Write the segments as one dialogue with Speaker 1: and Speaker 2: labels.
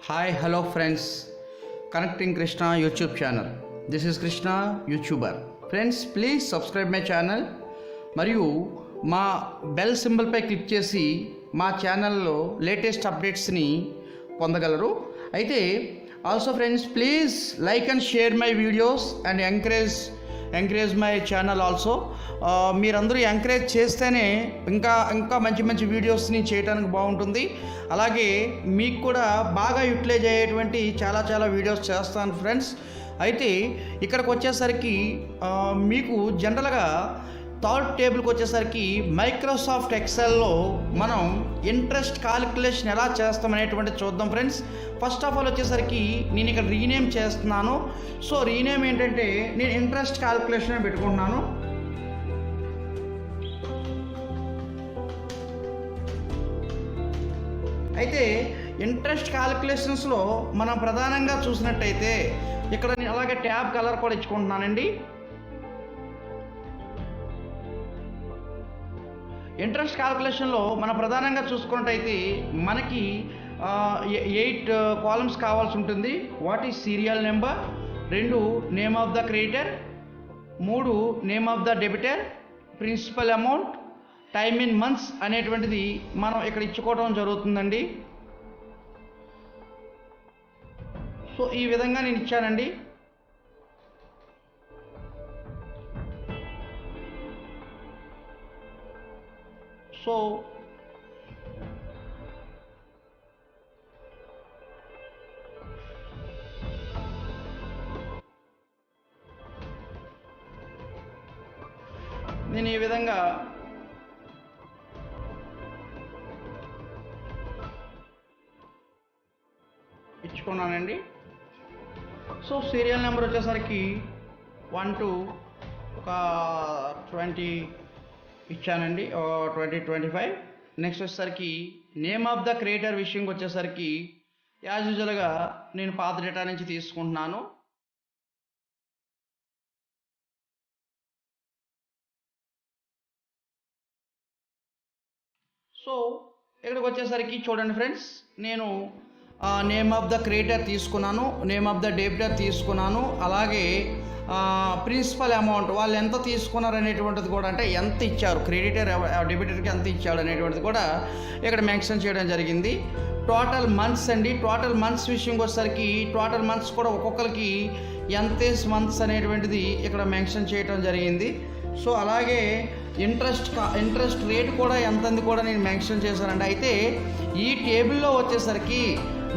Speaker 1: Hi, hello friends. Connecting Krishna YouTube channel. This is Krishna YouTuber. Friends, please subscribe my channel. మరియు మా bell సింబల్పై click చేసి మా ఛానల్లో latest అప్డేట్స్ని పొందగలరు. అయితే also friends, please like and share my videos and encourage my channel also. మీరందరూ encourage చేస్తేనే ఇంకా మంచి వీడియోస్ని చేయడానికి బాగుంటుంది. అలాగే మీకు కూడా బాగా యూటిలైజ్ అయ్యేటువంటి చాలా వీడియోస్ చేస్తాను ఫ్రెండ్స్. అయితే ఇక్కడికి వచ్చేసరికి మీకు జనరల్గా థర్డ్ టేబుల్కి వచ్చేసరికి మైక్రోసాఫ్ట్ ఎక్సెల్లో మనం ఇంట్రెస్ట్ కాలిక్యులేషన్ ఎలా చేస్తామనేటువంటిది చూద్దాం ఫ్రెండ్స్. ఫస్ట్ ఆఫ్ ఆల్ వచ్చేసరికి నేను ఇక్కడ రీనేమ్ చేస్తున్నాను. సో రీనేమ్ ఏంటంటే నేను ఇంట్రెస్ట్ కాలిక్యులేషన్ పెట్టుకుంటున్నాను. అయితే ఇంట్రెస్ట్ కాలిక్యులేషన్స్లో మనం ప్రధానంగా చూసినట్టయితే ఇక్కడ నేను అలాగే ట్యాబ్ కలర్ కూడా ఇచ్చుకుంటున్నానండి. ఇంట్రెస్ట్ క్యాల్కులేషన్లో మనం ప్రధానంగా చూసుకున్నట్టయితే మనకి 8 కాలమ్స్ కావాల్సి ఉంటుంది. What is serial number, 2 name of the creditor, 3 name of the debtor, principal amount, time in months అనేటువంటిది మనం ఇక్కడ ఇచ్చుకోవడం జరుగుతుందండి. సో ఈ విధంగా నేను ఇచ్చానండి. సో నేను ఈ విధంగా ఇచ్చుకున్నానండి. సో సీరియల్ నెంబర్ వచ్చేసరికి 1 to 20 ఇచ్చానండి, 2025. నెక్స్ట్ వచ్చేసరికి నేమ్ ఆఫ్ ద క్రియేటర్ విషయంకి వచ్చేసరికి యాజ్ యూజువల్గా నేను పాత డేటా నుంచి తీసుకుంటున్నాను. సో ఇక్కడికి వచ్చేసరికి చూడండి ఫ్రెండ్స్, నేను నేమ్ ఆఫ్ ద క్రియేటర్ తీసుకున్నాను, నేమ్ ఆఫ్ ద డెబిటర్ తీసుకున్నాను, అలాగే ప్రిన్సిపల్ అమౌంట్ వాళ్ళు ఎంత తీసుకున్నారు అనేటువంటిది కూడా, అంటే ఎంత ఇచ్చారు క్రెడిటర్ డెబిటర్కి ఎంత ఇచ్చాడు అనేటువంటిది కూడా ఇక్కడ మెన్షన్ చేయడం జరిగింది. టోటల్ మంత్స్ అండి, టోటల్ మంత్స్ విషయంకి వచ్చేసరికి టోటల్ మంత్స్ కూడా ఒక్కొక్కరికి ఎంత మంత్స్ అనేటువంటిది ఇక్కడ మెన్షన్ చేయడం జరిగింది. సో అలాగే ఇంట్రెస్ట్ రేట్ కూడా ఎంతంది కూడా నేను మెన్షన్ చేశానండి. అయితే ఈ టేబుల్లో వచ్చేసరికి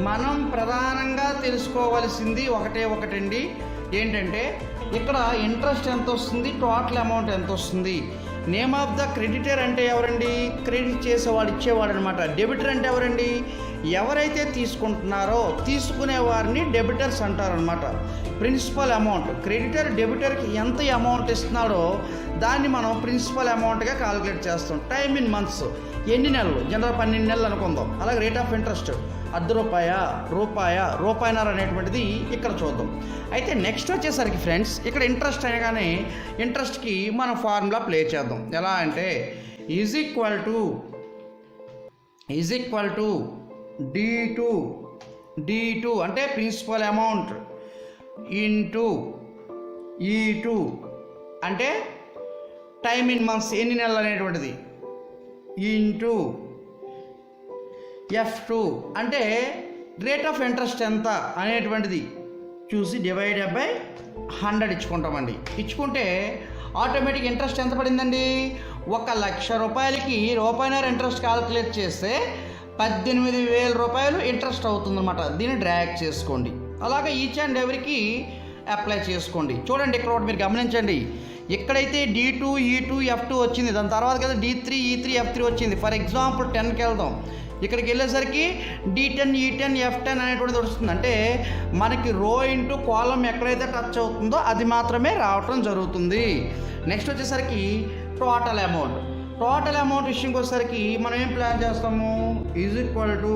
Speaker 1: మనం ప్రధానంగా తెలుసుకోవాల్సింది ఒకటండి, ఏంటంటే ఇక్కడ ఇంట్రెస్ట్ ఎంత వస్తుంది, టోటల్ అమౌంట్ ఎంత వస్తుంది. నేమ్ ఆఫ్ ద క్రెడిటర్ అంటే ఎవరండి, క్రెడిట్ చేసేవాడు ఇచ్చేవాడు అనమాట. డెబిటర్ అంటే ఎవరండి, ఎవరైతే తీసుకుంటున్నారో తీసుకునే వారిని డెబిటర్స్ అంటారనమాట. ప్రిన్సిపల్ అమౌంట్, క్రెడిటర్ డెబిటర్కి ఎంత అమౌంట్ ఇస్తున్నాడో దాన్ని మనం ప్రిన్సిపల్ అమౌంట్గా కాలిక్యులేట్ చేస్తాం. టైమ్ ఇన్ మంత్స్, ఎన్ని నెలలు, జనరల్ 12 నెలలు అనుకుందాం. అలాగే రేట్ ఆఫ్ ఇంట్రెస్ట్ రూపాయన్నర అనేటువంటిది ఇక్కడ చూద్దాం. అయితే నెక్స్ట్ వచ్చేసరికి ఫ్రెండ్స్, ఇక్కడ ఇంట్రెస్ట్ అనగానే ఇంట్రెస్ట్కి మనం ఫార్ములా ప్లే చేద్దాం. ఎలా అంటే ఈజ్ ఈక్వల్ టు D2 అంటే ప్రిన్సిపల్ అమౌంట్ ఇంటూ E2 అంటే టైమ్ ఇన్ మంత్స్ ఎన్ని నెలలు అనేటువంటిది, ఇంటూ F2 అంటే రేట్ ఆఫ్ ఇంట్రెస్ట్ ఎంత అనేటువంటిది చూసి డివైడ్ బై 100 ఇచ్చుకుంటామండి. ఇచ్చుకుంటే ఆటోమేటిక్ ఇంట్రెస్ట్ ఎంత పడిందండి, 1,00,000 రూపాయలకి రూపాయన్నర ఇంట్రెస్ట్ క్యాలిక్యులేట్ చేస్తే 18,000 రూపాయలు ఇంట్రెస్ట్ అవుతుందన్నమాట. దీన్ని డ్రాగ్ చేసుకోండి. అలాగే ఈచ్ అండ్ ఎవరికి అప్లై చేసుకోండి. చూడండి ఇక్కడ ఒకటి మీరు గమనించండి, ఎక్కడైతే D2 E2 F2 వచ్చింది, దాని తర్వాత కదా D3 E3 F3 వచ్చింది. ఫర్ ఎగ్జాంపుల్ 10కి వెళ్దాం. ఇక్కడికి వెళ్ళేసరికి D10 E10 F10 అనేటువంటిది వస్తుంది. అంటే మనకి రో ఇంటూ కాలం ఎక్కడైతే టచ్ అవుతుందో అది మాత్రమే రావటం జరుగుతుంది. నెక్స్ట్ వచ్చేసరికి టోటల్ అమౌంట్ విషయంకి వచ్చేసరికి మనం ఏం ప్లాన్ చేస్తాము, is equal to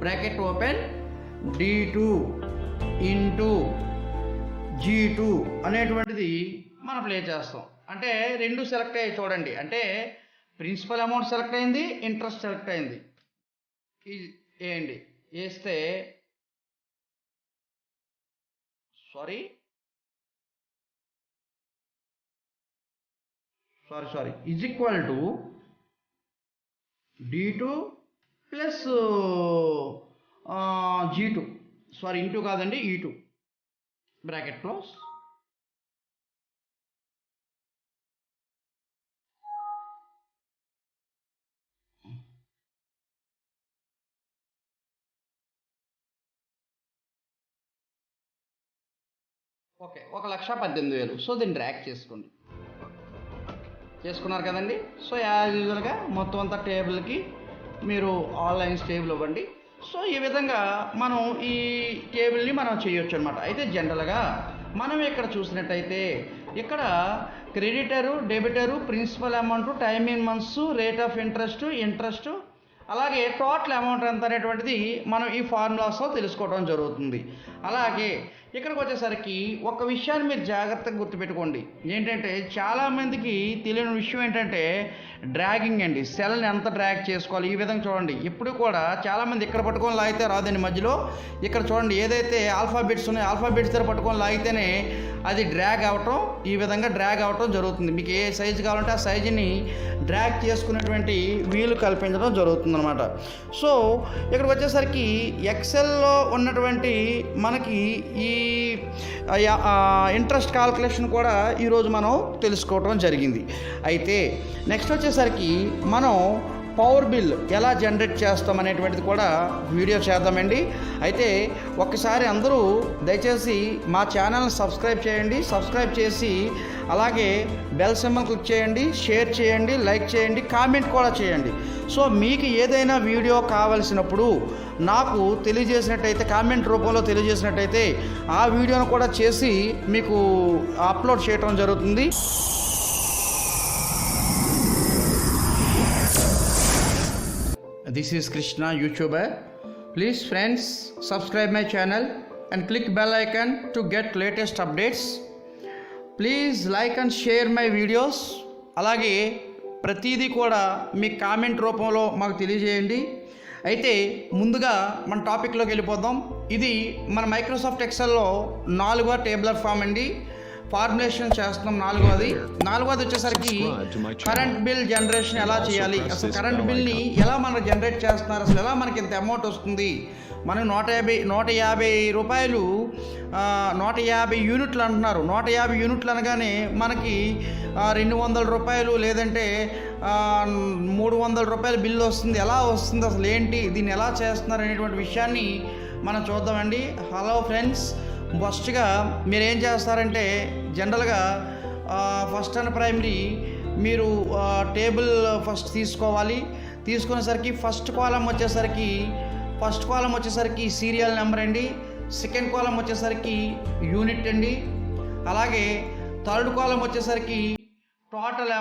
Speaker 1: bracket open D2 into G2 అనేటువంటిది మనం ప్లే చేస్తాం. అంటే 2 సెలెక్ట్ అయ్యి చూడండి, అంటే ప్రిన్సిపల్ అమౌంట్ సెలెక్ట్ అయింది, ఇంట్రెస్ట్ సెలెక్ట్ అయింది. వేయండి, వేస్తే sorry is equal to D2 plus G2, sorry into కాదండి, E2 bracket close. Okay, 1,18,000. So దీన్ని డ్రాగ్ చేసుకోండి. చేసుకున్నారు కదండి. సో యాజ్ యూజువల్గా మొత్తం అంతా టేబుల్కి మీరు ఆన్లైన్ టేబుల్ ఇవ్వండి. సో ఈ విధంగా మనం ఈ టేబుల్ని మనం చేయొచ్చు అనమాట. అయితే జనరల్గా మనం ఇక్కడ చూసినట్టయితే ఇక్కడ creditor, debtor, principal amount, time in months, rate of interest అలాగే టోటల్ అమౌంట్ ఎంత అనేటువంటిది మనం ఈ ఫార్ములాస్తో తెలుసుకోవడం జరుగుతుంది. అలాగే ఇక్కడికి వచ్చేసరికి ఒక విషయాన్ని మీరు జాగ్రత్తగా గుర్తుపెట్టుకోండి. ఏంటంటే చాలామందికి తెలియని విషయం ఏంటంటే డ్రాగింగ్ అండి. సెల్ని ఎంత డ్రాగ్ చేసుకోవాలి ఈ విధంగా చూడండి. ఇప్పుడు కూడా చాలామంది ఇక్కడ పట్టుకొని లాగితే రాదండి. మధ్యలో ఇక్కడ చూడండి, ఏదైతే ఆల్ఫాబెట్స్ ఉన్నాయో ఆల్ఫాబెట్స్ దగ్గర పట్టుకొని లాగితేనే అది డ్రాగ్ అవటం, ఈ విధంగా డ్రాగ్ అవటం జరుగుతుంది. మీకు ఏ సైజు కావాలంటే ఆ సైజుని డ్రాగ్ చేసుకునేటువంటి వీలు కల్పించడం జరుగుతుంది అనమాట. సో ఇక్కడికి వచ్చేసరికి ఎక్సెల్లో ఉన్నటువంటి మనకి ఈ ఇంట్రెస్ట్ కాల్కులేషన్ కూడా ఈరోజు మనం తెలుసుకోవటం జరిగింది. అయితే నెక్స్ట్ వచ్చేసరికి మనం పవర్ బిల్ ఎలా జనరేట్ చేస్తాం అనేటువంటిది కూడా వీడియో చేద్దామండి. అయితే ఒక్కసారి అందరూ దయచేసి మా ఛానల్ని సబ్స్క్రైబ్ చేయండి. సబ్స్క్రైబ్ చేసి అలాగే బెల్ సింబల్ క్లిక్ చేయండి, షేర్ చేయండి, లైక్ చేయండి, కామెంట్ కూడా చేయండి. సో మీకు ఏదైనా వీడియో కావలసినప్పుడు నాకు తెలియజేసినట్టయితే, కామెంట్ రూపంలో తెలియజేసినట్టయితే ఆ వీడియోను కూడా చేసి మీకు అప్లోడ్ చేయడం జరుగుతుంది. This is Krishna, YouTuber. Please friends, subscribe my channel and click bell icon to get latest updates. Please like and share my videos. అలాగే ప్రతిదీ కూడా మీ కామెంట్ రూపంలో మాకు తెలియజేయండి. అయితే ముందుగా మన టాపిక్లోకి వెళ్ళిపోదాం. ఇది మన మైక్రోసాఫ్ట్ ఎక్సెల్లో 4వ టేబులర్ ఫామ్ అండి. ఫార్ములేషన్ చేస్తున్నాం. నాలుగవది వచ్చేసరికి కరెంట్ బిల్ జనరేషన్ ఎలా చేయాలి, అసలు కరెంట్ బిల్ని ఎలా మనం జనరేట్ చేస్తున్నారు, అసలు ఎలా మనకి ఇంత అమౌంట్ వస్తుంది. మనకు 150 రూపాయలు 150 యూనిట్లు అంటున్నారు. 150 యూనిట్లు అనగానే మనకి 200 రూపాయలు లేదంటే 300 రూపాయల బిల్లు వస్తుంది. ఎలా వస్తుంది, అసలు ఏంటి, దీన్ని ఎలా చేస్తున్నారు అనేటువంటి విషయాన్ని మనం చూద్దామండి. హలో ఫ్రెండ్స్, ఫస్ట్గా మీరు ఏం చేస్తారంటే జనరల్గా ఫస్ట్ అండ్ ప్రైమరీ మీరు టేబుల్ ఫస్ట్ తీసుకోవాలి. తీసుకునేసరికి ఫస్ట్ కాలం వచ్చేసరికి సీరియల్ నెంబర్ అండి. సెకండ్ కాలం వచ్చేసరికి యూనిట్ అండి. అలాగే థర్డ్ కాలం వచ్చేసరికి టోటల్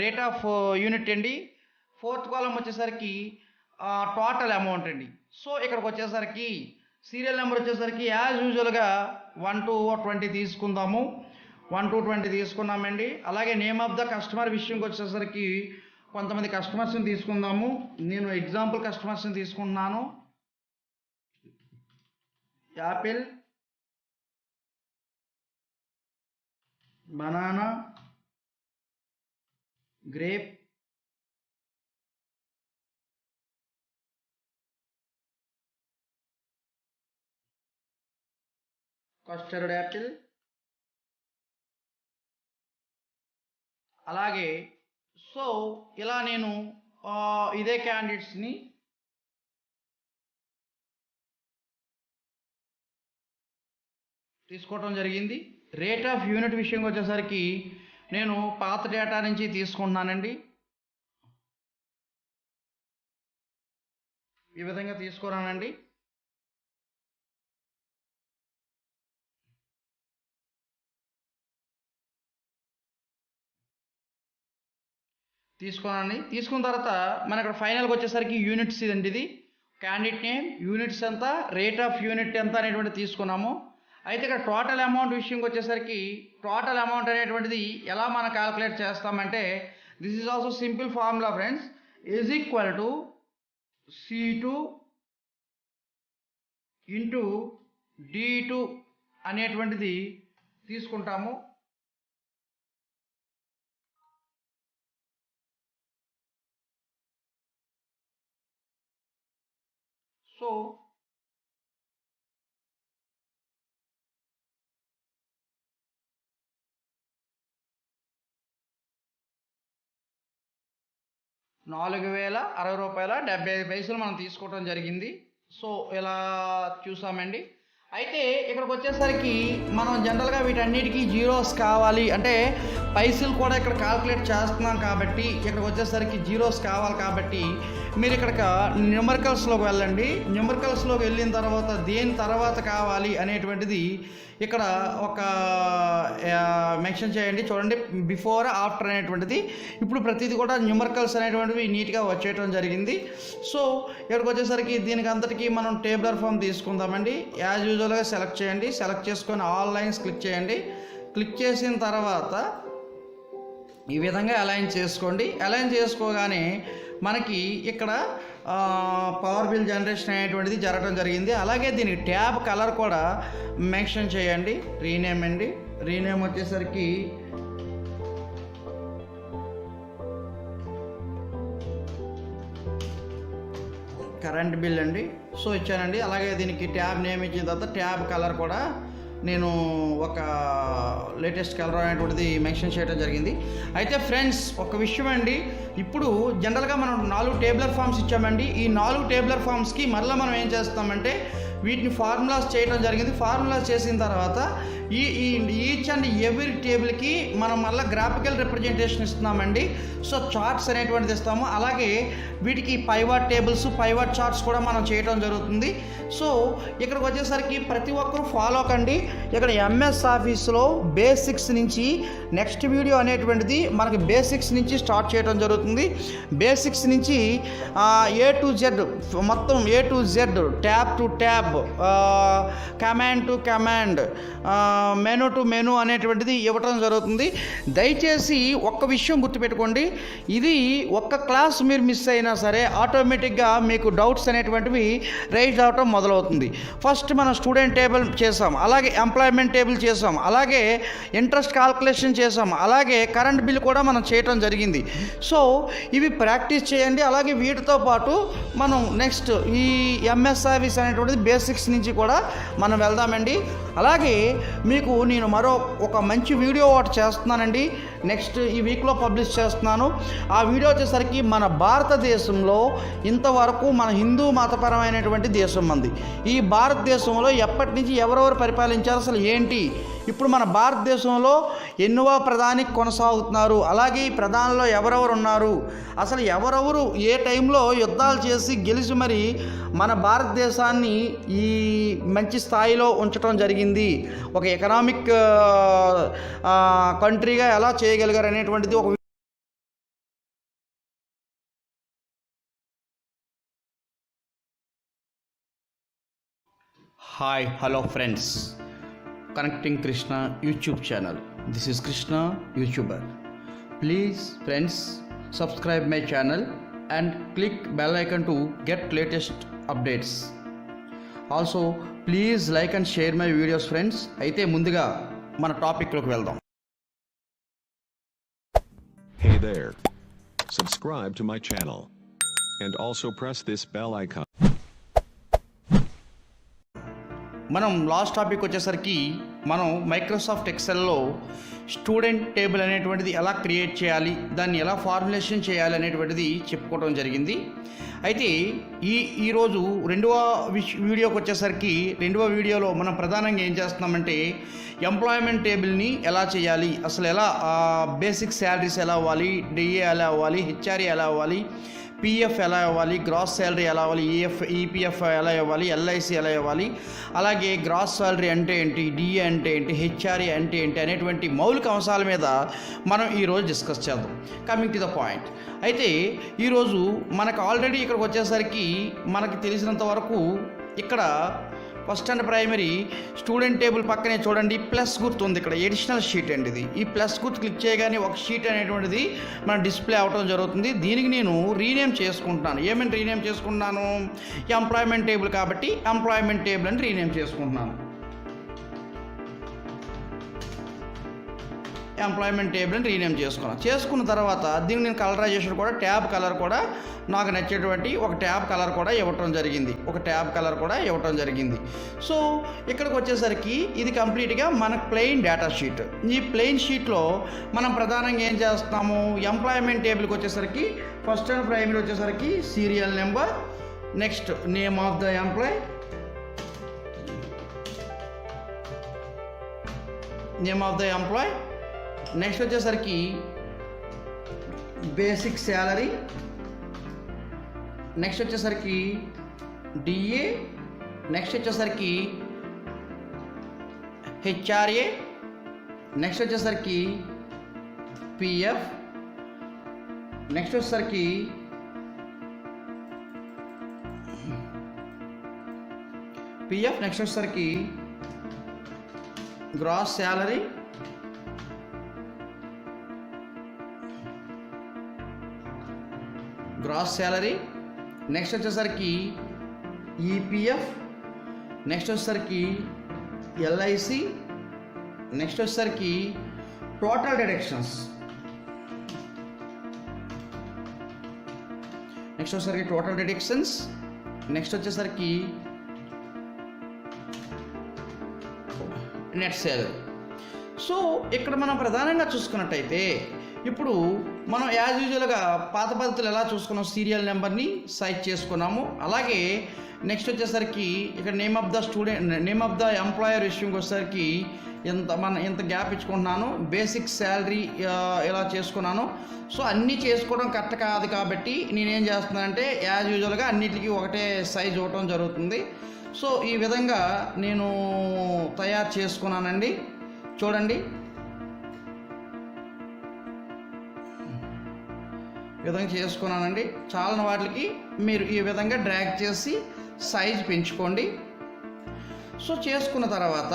Speaker 1: రేట్ ఆఫ్ యూనిట్ అండి. ఫోర్త్ కాలం వచ్చేసరికి టోటల్ అమౌంట్ అండి. సో ఇక్కడికి వచ్చేసరికి సీరియల్ నెంబర్ వచ్చేసరికి యాజ్ యూజువల్గా 1 to 20 తీసుకుందాము. 1 to 20 తీసుకున్నామండి. అలాగే నేమ్ ఆఫ్ ద కస్టమర్ విషయంకి వచ్చేసరికి కొంతమంది కస్టమర్స్ని తీసుకుందాము. నేను ఎగ్జాంపుల్ కస్టమర్స్ని తీసుకుంటున్నాను. Apple, banana, grape, custard Apple. అలాగే సో ఇలా నేను ఇదే క్యాండిడేట్స్ని తీసుకోవడం జరిగింది. రేట్ ఆఫ్ యూనిట్ విషయంకి వచ్చేసరికి నేను పాత డేటా నుంచి తీసుకుంటున్నానండి. ఈ విధంగా తీసుకున్నానండి. తీసుకున్న తర్వాత మన ఇక్కడ ఫైనల్గా వచ్చేసరికి యూనిట్స్ ఇదండి. ఇది క్యాండిడేట్ నేమ్, యూనిట్స్ ఎంత, రేట్ ఆఫ్ యూనిట్ ఎంత అనేటువంటి తీసుకున్నాము. అయితే ఇక్కడ టోటల్ అమౌంట్ విషయంకి వచ్చేసరికి టోటల్ అమౌంట్ అనేటువంటిది ఎలా మనం క్యాలిక్యులేట్ చేస్తామంటే this is also simple formula friends. Is equal to C2 into D2 అనేటువంటిది తీసుకుంటాము. సో 4060 రూపాయల 75 పైసలు మనం తీసుకోవడం జరిగింది. సో ఇలా చూసామండి. అయితే ఇక్కడికి వచ్చేసరికి మనం జనరల్గా వీటన్నిటికీ జీరోస్ కావాలి అంటే పైసలు కూడా ఇక్కడ కాల్కులేట్ చేస్తున్నాం కాబట్టి ఇక్కడికి వచ్చేసరికి జీరోస్ కావాలి కాబట్టి మీరు ఇక్కడ న్యూమరికల్స్లోకి వెళ్ళండి. న్యూమరికల్స్లోకి వెళ్ళిన తర్వాత దేని తర్వాత కావాలి అనేటువంటిది ఇక్కడ ఒక మెన్షన్ చేయండి. చూడండి, బిఫోర్ ఆఫ్టర్ అనేటువంటిది ఇప్పుడు ప్రతిదీ కూడా న్యూమరికల్స్ అనేటువంటివి నీట్గా వచ్చేయడం జరిగింది. సో ఇక్కడికి వచ్చేసరికి దీనికి అంతటికీ మనం టేబులర్ ఫామ్ తీసుకుందామండి. యాజ్ యూజువల్గా సెలెక్ట్ చేయండి. సెలెక్ట్ చేసుకొని ఆల్ లైన్స్ క్లిక్ చేయండి. క్లిక్ చేసిన తర్వాత ఈ విధంగా అలైన్ చేసుకోండి. అలైన్ చేసుకోగానే మనకి ఇక్కడ పవర్ బిల్ జనరేషన్ అనేటువంటిది జరగడం జరిగింది. అలాగే దీనికి ట్యాబ్ కలర్ కూడా మెన్షన్ చేయండి. రీనేమ్ అండి. రీనేమ్ వచ్చేసరికి కరెంట్ బిల్ అండి. సో ఇచ్చానండి. అలాగే దీనికి ట్యాబ్ నేమ్ ఇచ్చిన తర్వాత ట్యాబ్ కలర్ కూడా నేను ఒక లేటెస్ట్ కలర్ అనేటువంటిది మెన్షన్ చేయడం జరిగింది. అయితే ఫ్రెండ్స్ ఒక విషయం అండి, ఇప్పుడు జనరల్గా మనం 4 టేబులర్ ఫామ్స్ ఇచ్చామండి. ఈ 4 టేబులర్ ఫామ్స్కి మళ్ళీ మనం ఏం చేస్తామంటే వీటిని ఫార్ములాస్ చేయడం జరిగింది. ఫార్ములాస్ చేసిన తర్వాత ఈ ఈచ్ అండ్ ఎవ్రీ టేబుల్కి మనం మళ్ళీ గ్రాఫికల్ రిప్రజెంటేషన్ ఇస్తున్నామండి. సో చార్ట్స్ అనేటువంటిది ఇస్తాము. అలాగే వీటికి పైవాట్ టేబుల్స్, పైవాట్ చార్ట్స్ కూడా మనం చేయడం జరుగుతుంది. సో ఇక్కడికి వచ్చేసరికి ప్రతి ఒక్కరూ ఫాలో కండి. ఇక్కడ ఎంఎస్ ఆఫీస్లో బేసిక్స్ నుంచి నెక్స్ట్ వీడియో అనేటువంటిది మనకి బేసిక్స్ నుంచి స్టార్ట్ చేయడం జరుగుతుంది. బేసిక్స్ నుంచి A to Z మొత్తం A to Z, tab to tab, command to command, menu to menu అనేటువంటిది ఇవ్వటం జరుగుతుంది. దయచేసి ఒక్క విషయం గుర్తుపెట్టుకోండి, ఇది ఒక్క క్లాస్ మీరు మిస్ అయినా సరే ఆటోమేటిక్గా మీకు డౌట్స్ అనేటువంటివి రైజ్ అవటం మొదలవుతుంది. ఫస్ట్ మనం స్టూడెంట్ టేబుల్ చేసాం, అలాగే ఎంప్లాయ్మెంట్ టేబుల్ చేసాం, అలాగే ఇంట్రెస్ట్ కాల్కులేషన్ చేసాం, అలాగే కరెంట్ బిల్ కూడా మనం చేయటం జరిగింది. సో ఇవి ప్రాక్టీస్ చేయండి. అలాగే వీటితో పాటు మనం నెక్స్ట్ ఈ ఎంఎస్ ఆఫీస్ అనేటువంటిది బేసిక్స్ నుంచి కూడా మనం వెళ్దామండి. అలాగే మీకు నేను మరో ఒక మంచి వీడియో ఒకటి చేస్తున్నానండి. నెక్స్ట్ ఈ వీక్లో పబ్లిష్ చేస్తున్నాను. ఆ వీడియో వచ్చేసరికి మన భారతదేశంలో ఇంతవరకు మన హిందూ మతపరమైనటువంటి దేశం మంది. ఈ భారతదేశంలో ఎప్పటి నుంచి ఎవరెవరు పరిపాలించారు, అసలు ఏంటి, ఇప్పుడు మన భారతదేశంలో ఎన్నో ప్రధాని కొనసాగుతున్నారు, అలాగే ఈ ప్రధానిలో ఎవరెవరు ఉన్నారు, అసలు ఎవరెవరు ఏ టైంలో యుద్ధాలు చేసి గెలిచి మరి మన భారతదేశాన్ని ఈ మంచి స్థాయిలో ఉంచడం జరిగింది, ఒక ఎకనామిక్ కంట్రీగా ఎలా చేయగలిగారు అనేటువంటిది ఒక hi hello friends, connecting Krishna YouTube channel. This is Krishna YouTuber. Please friends subscribe my channel and click bell icon to get latest updates. Also please like and share my videos friends. అయితే ముందుగా మన topic లోకి వెళ్దాం.
Speaker 2: Hey there. Subscribe to my channel and also press this bell icon.
Speaker 1: మనం last topic వచ్చేసరికి మనం Microsoft ఎక్సెల్లో student table అనేటువంటిది ఎలా క్రియేట్ చేయాలి, దాన్ని ఎలా ఫార్ములేషన్ చేయాలి అనేటువంటిది చెప్పుకోవడం జరిగింది. అయితే ఈరోజు రెండవ వీడియోకి వచ్చేసరికి రెండవ వీడియోలో మనం ప్రధానంగా ఏం చేస్తున్నామంటే ఎంప్లాయ్మెంట్ టేబుల్ని ఎలా చేయాలి, అసలు ఎలా బేసిక్ శాలరీస్ ఎలా అవ్వాలి, డిఏ ఎలా అవ్వాలి, హెచ్ఆర్ఏ ఎలా అవ్వాలి, పిఎఫ్ ఎలా ఇవ్వాలి, గ్రాస్ శాలరీ ఎలా ఇవ్వాలి, ఈపీఎఫ్ ఎలా ఇవ్వాలి, ఎల్ఐసి ఎలా ఇవ్వాలి, అలాగే గ్రాస్ శాలరీ అంటే ఏంటి, డిఏ అంటే ఏంటి, హెచ్ఆర్ఏ అంటే ఏంటి అనేటువంటి మౌలిక అంశాల మీద మనం ఈరోజు డిస్కస్ చేద్దాం. Coming to the point. అయితే ఈరోజు మనకు ఆల్రెడీ ఇక్కడికి వచ్చేసరికి మనకి తెలిసినంత వరకు ఇక్కడ first and primary student table పక్కనే చూడండి ప్లస్ గుర్తు ఉంది. ఇక్కడ ఎడిషనల్ షీట్ అండి ఇది. ఈ ప్లస్ గుర్తు క్లిక్ చేయగానే ఒక షీట్ అనేటువంటిది మన డిస్ప్లే అవడం జరుగుతుంది. దీనికి నేను రీనేమ్ చేసుకుంటున్నాను. ఏమని రీనేమ్ చేసుకుంటున్నాను, ఎంప్లాయ్మెంట్ టేబుల్ కాబట్టి ఎంప్లాయ్మెంట్ టేబుల్ అని రీనేమ్ చేసుకుంటున్నాను. ఎంప్లాయ్మెంట్ టేబుల్ని రీనేమ్ చేసుకున్న తర్వాత దీన్ని నేను కలరైజేషన్ కూడా ట్యాబ్ కలర్ కూడా నాకు నచ్చేటువంటి ఒక ట్యాబ్ కలర్ కూడా ఇవ్వటం జరిగింది. సో ఇక్కడికి వచ్చేసరికి ఇది కంప్లీట్గా మన ప్లెయిన్ డేటా షీట్. ఈ ప్లెయిన్ షీట్లో మనం ప్రధానంగా ఏం చేస్తాము, ఎంప్లాయ్మెంట్ టేబుల్కి వచ్చేసరికి ఫస్ట్ అండ్ ప్రైమరీ వచ్చేసరికి serial number, next name of the employee, next వచ్చేసరికి బేసిక్ శాలరీ, నెక్స్ట్ వచ్చేసరికి డిఏ, నెక్స్ట్ వచ్చేసరికి హెచ్ఆర్ఏ, నెక్స్ట్ వచ్చేసరికి పిఎఫ్, నెక్స్ట్ వచ్చేసరికి నెక్స్ట్ వచ్చేసరికి గ్రాస్ శాలరీ, నెక్స్ట్ వచ్చేసరికి ఈపీఎఫ్, నెక్స్ట్ వచ్చేసరికి ఎల్ఐసి, నెక్స్ట్ వచ్చేసరికి టోటల్ డిడక్షన్స్, నెక్స్ట్ వచ్చేసరికి నెట్ శాలరీ. సో ఇక్కడ మనం ప్రధానంగా చూసుకున్నట్టయితే ఇప్పుడు మనం యాజ్ యూజువల్గా పాత పద్ధతులు ఎలా చూసుకున్నాం, సీరియల్ నెంబర్ని సైజ్ చేసుకున్నాము. అలాగే నెక్స్ట్ వచ్చేసరికి ఇక్కడ నేమ్ ఆఫ్ ద ఎంప్లాయర్ విషయంకి వచ్చేసరికి ఇంత గ్యాప్ ఇచ్చుకుంటున్నాను, బేసిక్ శాలరీ ఇలా చేసుకున్నాను. సో అన్నీ చేసుకోవడం కరెక్ట్ కాదు కాబట్టి నేనేం చేస్తున్నానంటే యాజ్ యూజువల్గా అన్నిటికీ ఒకటే సైజ్ ఇవ్వటం జరుగుతుంది. సో ఈ విధంగా నేను తయారు చేసుకున్నానండి. చూడండి, ఈ విధంగా చేసుకున్నానండి. చాలా వాటికి మీరు ఈ విధంగా డ్రాగ్ చేసి సైజ్ పెంచుకోండి. సో చేసుకున్న తర్వాత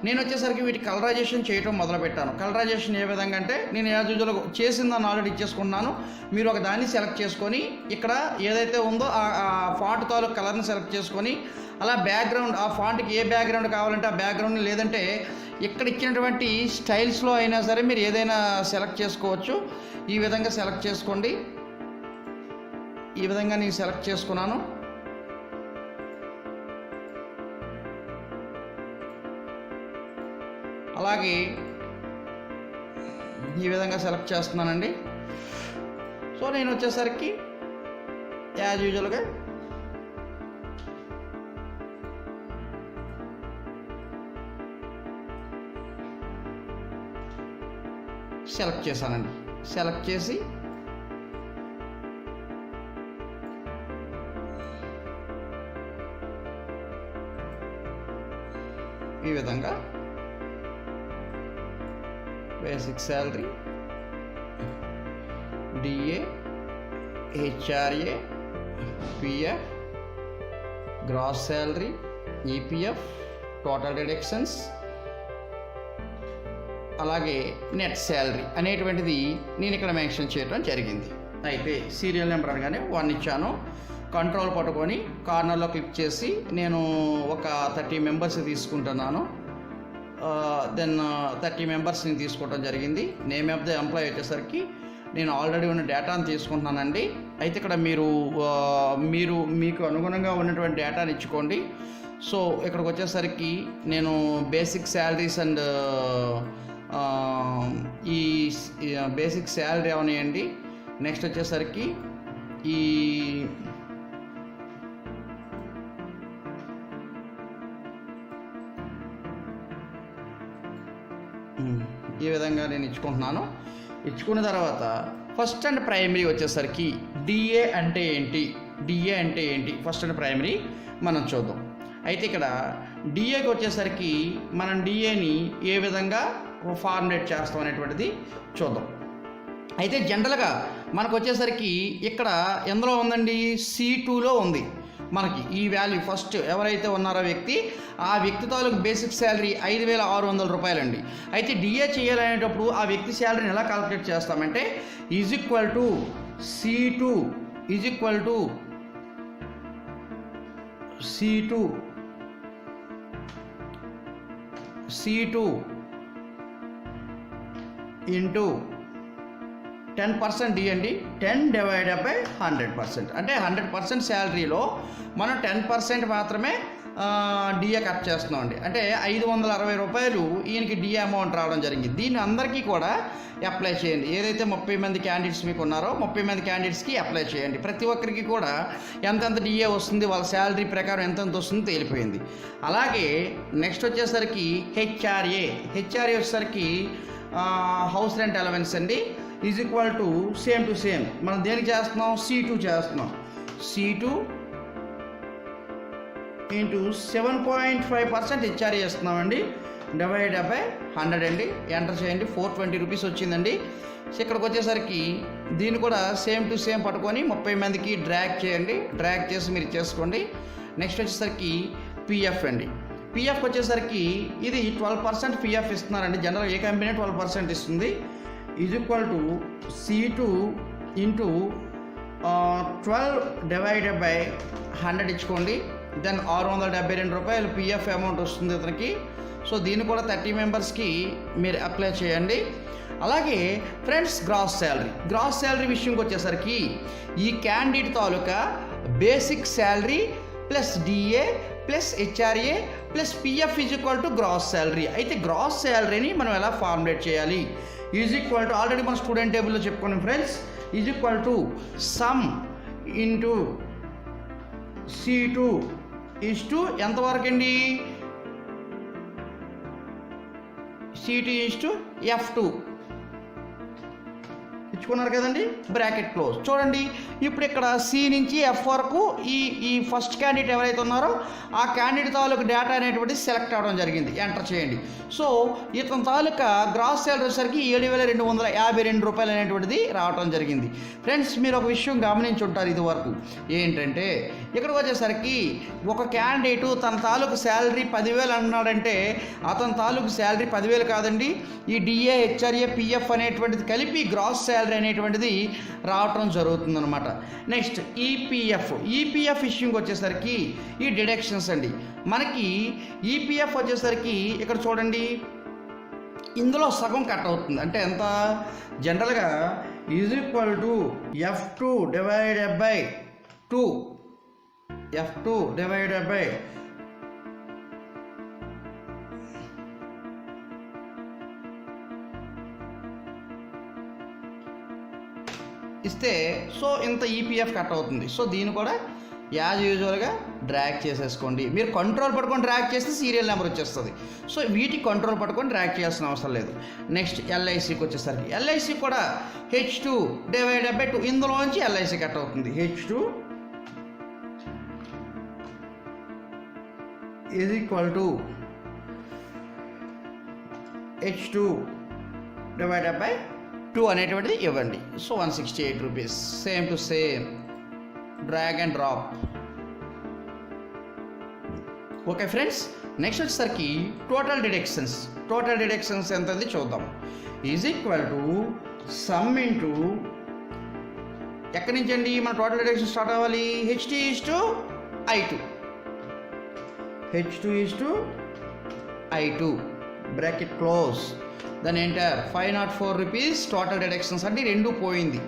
Speaker 1: నేను వచ్చేసరికి వీటి కలరైజేషన్ చేయటం మొదలుపెట్టాను. కలరైజేషన్ ఏ విధంగా అంటే నేను యాజ్ యూజువల్గా చేసిందని ఆల్రెడీ ఇచ్చేసుకున్నాను. మీరు ఒక దాన్ని సెలెక్ట్ చేసుకొని ఇక్కడ ఏదైతే ఉందో ఆ ఫాంట్ తాలూకు కలర్ని సెలెక్ట్ చేసుకొని అలా బ్యాక్గ్రౌండ్ ఆ ఫాంట్కి ఏ బ్యాక్గ్రౌండ్ కావాలంటే ఆ బ్యాక్గ్రౌండ్, లేదంటే ఇక్కడ ఇచ్చినటువంటి స్టైల్స్లో అయినా సరే మీరు ఏదైనా సెలెక్ట్ చేసుకోవచ్చు. ఈ విధంగా సెలెక్ట్ చేసుకోండి. ఈ విధంగా నేను సెలెక్ట్ చేసుకున్నాను. అలాగే ఈ విధంగా సెలెక్ట్ చేస్తున్నానండి. సో నేను వచ్చేసరికి యాజ్ యూజువల్గా సెలెక్ట్ చేశానండి. సెలెక్ట్ చేసి ఈ విధంగా basic salary, DA, HRA, PF, gross salary, EPF, total deductions, అలాగే నెట్ శాలరీ అనేటువంటిది నేను ఇక్కడ మెన్షన్ చేయడం జరిగింది. అయితే సీరియల్ నెంబర్ అనగానే 1 ఇచ్చాను. కంట్రోల్ పట్టుకొని కార్నర్లో క్లిక్ చేసి నేను ఒక 30 మెంబర్స్ తీసుకుంటున్నాను. దెన్ 30 మెంబర్స్ని తీసుకోవడం జరిగింది. నేమ్ ఆఫ్ ద ఎంప్లాయీ వచ్చేసరికి నేను ఆల్రెడీ ఉన్న డేటాను తీసుకుంటున్నానండి. అయితే ఇక్కడ మీకు అనుగుణంగా ఉన్నటువంటి డేటాని ఇచ్చుకోండి. సో ఇక్కడికి వచ్చేసరికి నేను బేసిక్ శాలరీస్ అండ్ ఈ బేసిక్ శాలరీ అవనియండి. నెక్స్ట్ వచ్చేసరికి ఈ విధంగా నేను ఇచ్చుకుంటున్నాను. ఇచ్చుకున్న తర్వాత ఫస్ట్ అండ్ ప్రైమరీ వచ్చేసరికి డిఏ అంటే ఏంటి ఫస్ట్ అండ్ ప్రైమరీ మనం చూద్దాం. అయితే ఇక్కడ డిఏకి వచ్చేసరికి మనం డిఏని ఏ విధంగా ఫార్ములేట్ చేస్తాం అనేటువంటిది చూద్దాం. అయితే జనరల్గా మనకు వచ్చేసరికి ఇక్కడ ఎందులో ఉందండి, C2లో ఉంది. మనకి ఈ వాల్యూ ఫస్ట్ ఎవరైతే ఉన్నారో ఆ వ్యక్తి తాలూకు బేసిక్ శాలరీ 5,600 రూపాయలండి. అయితే డిఏ చేయాలనేటప్పుడు ఆ వ్యక్తి శాలరీని ఎలా క్యాలిక్యులేట్ చేస్తామంటే C2 C2 ఇంటూ 10% అండి, 10 డివైడెడ్ బై 100%. అంటే 100% శాలరీలో మనం 10% మాత్రమే డిఏ కట్ చేస్తున్నాం అండి. అంటే 560 రూపాయలు ఈయనకి డిఏ అమౌంట్ రావడం జరిగింది. దీన్ని అందరికీ కూడా అప్లై చేయండి. ఏదైతే 30 మంది క్యాండిడేట్స్ మీకు ఉన్నారో 30 మంది క్యాండిడేట్స్కి అప్లై చేయండి. ప్రతి ఒక్కరికి కూడా ఎంతెంత డిఏ వస్తుంది, వాళ్ళ శాలరీ ప్రకారం ఎంతెంత వస్తుంది తేలిపోయింది. అలాగే నెక్స్ట్ వచ్చేసరికి హెచ్ఆర్ఏ వచ్చేసరికి హౌస్ రెంట్ అలవెన్స్ అండి, is equal to same to same. మనం దేనికి చేస్తున్నాం, C2 చేస్తున్నాం. C2 ఇంటూ 7.5% హెచ్ఆర్ఏ చేస్తున్నామండి, డివైడెడ్ బై 100 అండి. ఎంటర్ చేయండి, 420 రూపీస్ వచ్చిందండి. సో ఇక్కడికి వచ్చేసరికి దీన్ని కూడా సేమ్ టు సేమ్ పట్టుకొని 30 మందికి డ్రాగ్ చేయండి. డ్రాగ్ చేసి మీరు చేసుకోండి. నెక్స్ట్ వచ్చేసరికి పిఎఫ్ అండి. పిఎఫ్ వచ్చేసరికి ఇది 12% పిఎఫ్ ఇస్తున్నారండి. జనరల్ ఏ కంపెనీ 12% ఇస్తుంది. Is equal to C2 into 12 divided by 100 ఇచ్చుకోండి. దెన్ 672 రూపాయలు పిఎఫ్ అమౌంట్ వస్తుంది అతనికి. సో దీన్ని కూడా 30 మెంబర్స్కి మీరు అప్లై చేయండి. అలాగే ఫ్రెండ్స్, గ్రాస్ శాలరీ విషయంకి వచ్చేసరికి ఈ క్యాండిడేట్ తాలూకా basic salary plus DA plus HRA plus PF is equal to gross salary. అయితే గ్రాస్ శాలరీని మనం ఎలా ఫార్ములేట్ చేయాలి, ఈజ్ ఈక్వల్ టు ఆల్రెడీ మన స్టూడెంట్ టేబుల్లో చెప్పుకున్నాం friends. Is equal to sum into C2 is to ఎంతవరకు అండి, C2 ఈజ్ టు F2 ఇచ్చుకున్నారు కదండి, బ్రాకెట్ క్లోజ్. చూడండి ఇప్పుడు ఇక్కడ C నుంచి F వరకు ఈ ఫస్ట్ క్యాండిడేట్ ఎవరైతే ఉన్నారో ఆ క్యాండిడేట్ తాలూకు డేటా అనేటువంటి సెలెక్ట్ అవ్వడం జరిగింది. ఎంటర్ చేయండి. సో ఇతని తాలూకా గ్రాస్ శాలరీ వచ్చేసరికి 7,252 రూపాయలు అనేటువంటిది రావడం జరిగింది. ఫ్రెండ్స్, మీరు ఒక విషయం గమనించి ఉంటారు ఇది వరకు, ఏంటంటే ఇక్కడికి వచ్చేసరికి ఒక క్యాండిడేటు తన తాలూకు శాలరీ 10,000 అన్నాడంటే అతని తాలూకు శాలరీ 10,000 కాదండి, ఈ డిఏ హెచ్ఆర్ఏ పిఎఫ్ అనేటువంటిది కలిపి గ్రాస్ శాలరీ అనేటువంటిది రావటం జరుగుతుందన్నమాట. నెక్స్ట్ ఈపీఎఫ్ ఇష్యూకి వచ్చేసరికి ఈ డిడక్షన్స్ అండి. మనకి ఈపీఎఫ్ వచ్చేసరికి ఇక్కడ చూడండి ఇందులో సగం కట్ అవుతుంది. అంటే ఎంత, జనరల్గా is equal to F2 divided by 2, F2 divided by ఇస్తే సో ఇంత ఈపీఎఫ్ కట్ అవుతుంది. సో దీన్ని కూడా యాజ్ యూజువల్గా డ్రాగ్ చేసేసుకోండి. మీరు కంట్రోల్ పట్టుకొని డ్రాగ్ చేస్తే సీరియల్ నెంబర్ వచ్చేస్తుంది. సో వీటికి కంట్రోల్ పట్టుకొని డ్రాగ్ చేయాల్సిన అవసరం లేదు. నెక్స్ట్ ఎల్ఐసికి వచ్చేసరికి ఎల్ఐసి కూడా H2 డివైడెడ్ బై 2, ఇందులోంచి ఎల్ఐసి కట్ అవుతుంది. H2 is equal to H2 divided by 2 అనేటువంటిది ఇవ్వండి. So 168 rupees, same to same, drag and drop. Okay friends, next వచ్చేసరికి టోటల్ డిడక్షన్స్ ఎంతది చూద్దాం. Is equal to sum into ఎక్కడి నుంచి అండి మన టోటల్ డిడక్షన్ స్టార్ట్ అవ్వాలి, H2 is to I2 bracket close. దాని ఎంటర్ 504 రూపీస్ టోటల్ డిడక్షన్స్ అంటే రెండు పోయింది.